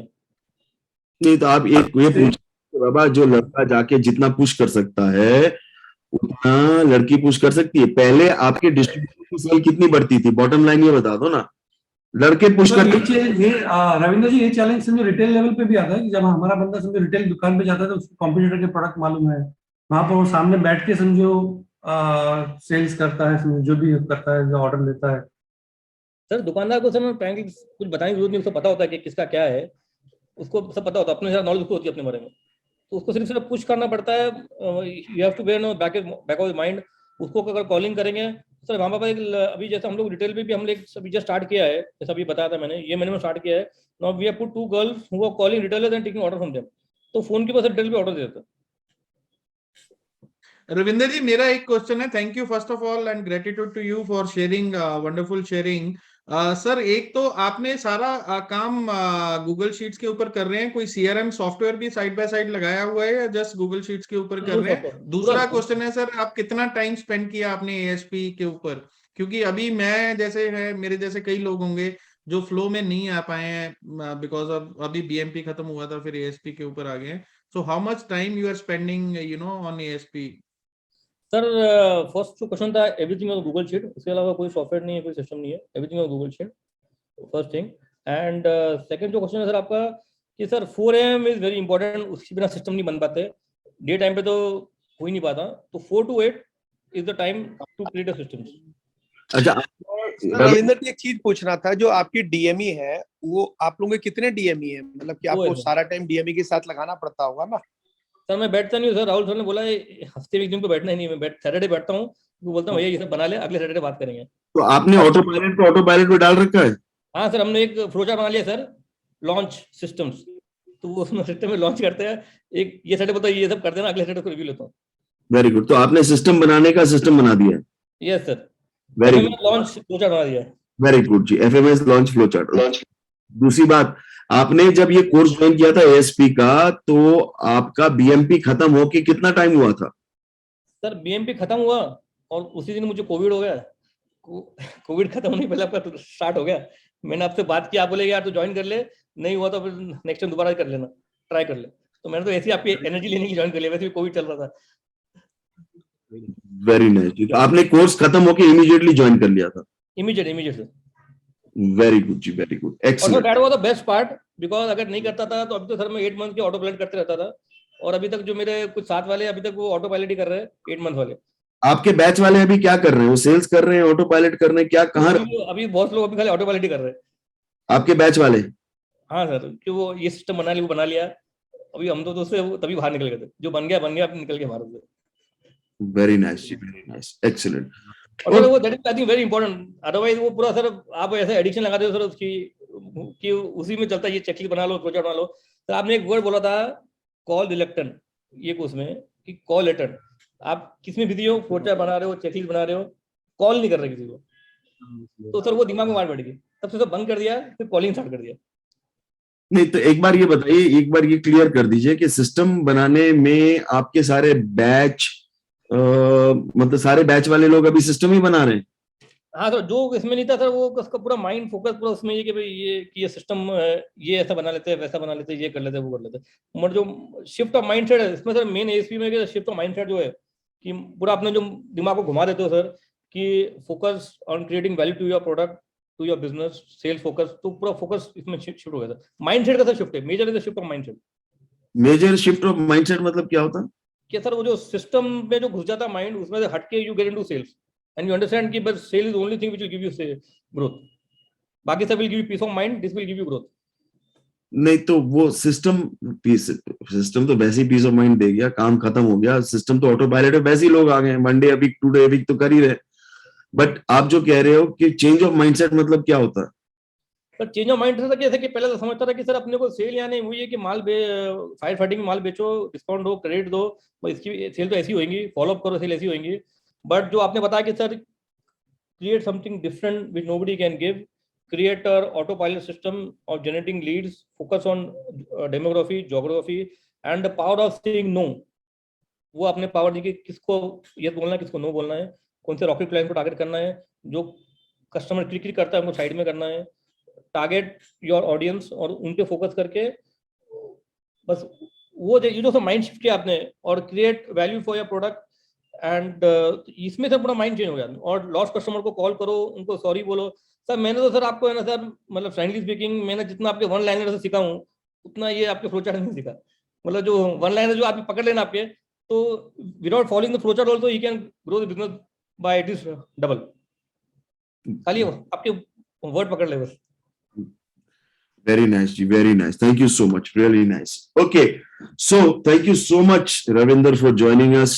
नहीं तो आप एक ये पूछ बाबा, जो लड़का जाके जितना पुश कर सकता है उतना लड़की पुश कर सकती है। पहले आपके डिस्ट्रीब्यूटर की सेल कितनी बढ़ती थी? बॉटम लाइन ये बता दो ना। लड़के पुश तो करते ये रविंद्र जी, ये चैलेंज समझो रिटेल लेवल पे भी आता है कि जब हमारा बंदा समझो रिटेल दुकान पे जाता है तो उसको कॉम्पिटिटर के प्रोडक्ट मालूम है, वहां पर वो सामने बैठ के समझो सेल्स करता है, समझो जो भी करता है, जो ऑर्डर लेता है। सर, दुकानदार को सर मैं फ्रैंकली कुछ बताने की जरूरत नहीं, उसको पता होता है कि किसका क्या है, उसको सब पता होता है, अपने साथ नॉलेज उसको होती है अपने बारे में। तो उसको सिर्फ सिर्फ पुश करना पड़ता है। You have to bear no back of mind. उसको अगर कॉलिंग करेंगे सर, वहाँ पर अभी जैसे हम लोग रिटेल पे भी हम लोग अभी जस्ट स्टार्ट किया है, जैसे अभी बताया था मैंने, ये महीने में स्टार्ट किया है। Now we have put 2 girls who are calling retailers and taking order from them. तो फोन के पास रिटेल पे ऑर्डर देता है। रविंदर जी, मेरा एक क्वेश्चन है। Thank you first of all and gratitude to you for sharing, wonderful sharing. Sir, एक तो आपने सारा काम गूगल शीट्स के ऊपर कर रहे हैं, कोई सीआरएम सॉफ्टवेयर भी साइड बाय साइड लगाया हुआ है या जस्ट गूगल शीट्स के ऊपर कर रहे हैं? दूसरा क्वेश्चन है सर, आप कितना टाइम स्पेंड किया आपने एएसपी के ऊपर? क्योंकि अभी मैं जैसे है, मेरे जैसे कई लोग होंगे जो फ्लो में नहीं आ पाए हैं बिकॉज ऑफ अभी बीएमपी खत्म हुआ था, फिर एएसपी के ऊपर आ गए। So how much time you are spending on ASP? Sir, first जो क्वेश्चन था, एवरीथिंग ऑन गूगल शीट। उसके अलावा कोई सॉफ्टवेयर नहीं है, कोई सिस्टम नहीं है, everything on Google sheet, first thing. And second जो क्वेश्चन है सर आपका कि sir 4 AM is very important, उसके बिना सिस्टम नहीं बन पाते, डे टाइम पे तो हो ही नहीं पाता। तो 4 to 8 is the time to create a system. अच्छा, रविंदर जी, एक चीज पूछना था, जो आपकी डीएमई है वो आप लोगों के कितने डीएमई है? मतलब कि आपको सारा टाइम डीएमई के साथ लगाना पड़ता होगा ना? सर, मैं बैठता नहीं हूँ सर। राहुल सर ने बोला हफ्ते में एक दिन को बैठना ही नहीं, मैं सैटरडे बैठता हूँ, वो बोलता हूँ भैया ये सब बना ले, अगले सैटरडे बात करेंगे। तो आपने ऑटो पायलट पे डाल रखा है? हाँ सर, हमने एक फ्लोचार्ट बना लिया सर, लॉन्च सिस्टम्स। तो वो उसमें सिस्टम में लॉन्च करते हैं, एक ये सैटरडे बोलता है ये सब कर देना, अगले सैटरडे को रिव्यू लेता हूँ। Very good. तो आपने सिस्टम बनाने का सिस्टम बना दिया है? Yes sir, very good, launch flowchart बना दिया है। वेरी गुड जी, एफएमएस लॉन्च फ्लो चार्ट। दूसरी बात, आपने जब ये कोर्स ज्वाइन किया था एएसपी का, तो आपका बीएमपी खत्म होके कितना टाइम हुआ था? सर, बीएमपी खत्म हुआ और उसी दिन मुझे कोविड हो गया। कोविड खत्म होने पहले आपका स्टार्ट हो गया। मैंने आपसे बात की, आप बोले यार तो ज्वाइन कर ले, नहीं हुआ तो फिर नेक्स्ट टाइम दोबारा कर लेना, ट्राई कर ले। तो मैंने तो ऐसे ही आपकी एनर्जी लेने की ज्वाइन कर लिया, वैसे भी कोविड चल रहा था। Very nice. तो आपने कोर्स खत्म होके इमीडिएटली ज्वाइन कर लिया था? Immediate sir. वेरी गुड जी, very good, excellent. That was the best part, because अगर नहीं करता था तो अभी तो सर मैं 8 मंथ के ऑटो पायलट करते रहता था। और अभी तक जो मेरे कुछ साथ वाले अभी तक वो ऑटो पायलट ही कर रहे हैं, 8 मंथ वाले। आपके बैच वाले अभी क्या कर रहे हैं? वो सेल्स कर रहे हैं, ऑटो पायलट कर रहे हैं, क्या कहाँ? अभी बहुत लोग अभी खाली ऑटो पायलट ही कर रहे हैं आपके बैच वाले? हाँ सर, कि वो ये सिस्टम बना लिया, वो बना लिया। अभी हम तो उससे तभी बाहर निकल गए थे, जो बन गया अब निकल के बाहर से। वेरी नाइस जी, वेरी नाइस, एक्सीलेंट। और सर वो that is I think very important, otherwise वो पूरा सर आप ऐसे एडिक्शन लगा दो सर उसकी कि उसी में चलता है, ये चेकलिस्ट बना लो, प्रोजेक्ट बना लो। सर आपने एक वर्ड बोला था कॉल रिलेक्टेंट, ये उसमें कि कॉल लेटर, आप किसमें बिजी हो, प्रोजेक्ट बना रहे हो, चेकलिस्ट बना रहे हो, कॉल नहीं कर रहे किसी को, तो सर वो दिमाग में मार बैठ गई, तब से सब बंद कर दिया, फिर कॉलिंग स्टार्ट कर दिया। नहीं तो एक बार ये बताइए, एक बार ये क्लियर कर दीजिए कि सिस्टम बनाने में आपके सारे बैच मतलब सारे बैच वाले लोग अभी सिस्टम ही बना रहे हैं? हाँ सर, जो इसमें नहीं था सर वो उसका पूरा माइंड फोकस पूरा उसमें ये कि भाई ये सिस्टम ये ऐसा बना लेते हैं, वैसा बना लेते हैं, ये कर लेते हैं, वो कर लेते हैं। मगर जो शिफ्ट ऑफ माइंडसेट है इसमें सर, मेन एएसपी में शिफ्ट ऑफ माइंडसेट जो है कि पूरा अपने जो दिमाग को घुमा देते हो सर कि focus on creating value to your product, to your business, sales focus, तो पूरा फोकस इसमें शिफ्ट हो गया सर। माइंडसेट का सर शिफ्ट है, major is the shift of mindset. Major shift of mindset मतलब क्या होता है? कि सर वो जो सिस्टम में जो घुस जाता है माइंड, उसमें से हट के you get into sales and you understand कि बस sale is only thing which will give you growth, बाकी सब will give you peace of mind, this will give you growth. नहीं तो वो सिस्टम तो वैसे ही पीस ऑफ माइंड दे गया, काम खत्म हो गया, सिस्टम तो ऑटो पायलट है, वैसे ही लोग आ गए, मंडे अभी टुडे अभी तो कर ही रहे। बट आप जो कह रहे हो कि चेंज ऑफ माइंडसेट मतलब क्या होता है? सर चेंज ऑफ माइंड से कैसे कि पहले तो समझता था कि सर अपने को सेल या नहीं हुई है कि माल फायर फाइटिंग में माल बेचो, डिस्काउंट दो, क्रेडिट दो, इसकी सेल तो ऐसी होगी, फॉलो अप करो, सेल ऐसी होगी। बट जो आपने बताया कि sir create something different which nobody can give, create an autopilot system of generating leads, focus on demography, geography and the power of saying no। वो अपने पावर दी कि किसको ये बोलना है, किसको नो बोलना है, कौन से रॉकेट क्लाइंट को टारगेट करना है, जो कस्टमर क्लिक करता है उनको साइड में करना है, टारगेट योर ऑडियंस और उन पे फोकस करके बस वो जो सब माइंड शिफ्ट किया आपने, और create value for your product and इसमें से पूरा माइंड चेंज हो गया। और लॉस्ट कस्टमर को कॉल करो, उनको सॉरी बोलो। सर मैंने तो सर आपको है ना सर, मतलब फ्रेंडली स्पीकिंग, मैंने जितना आपके वन लाइनर से सीखा हूँ उतना ये आपके फ्लोचार्ट में सीखा। मतलब जो वन लाइनर जो आप पकड़ लेना आपके, तो without following the flowchart also you can grow the business by at least double, खाली आपके वर्ड पकड़ ले बस। Very nice, ji. Very nice. Thank you so much. Really nice. Okay. So thank you so much, Ravinder, for joining us.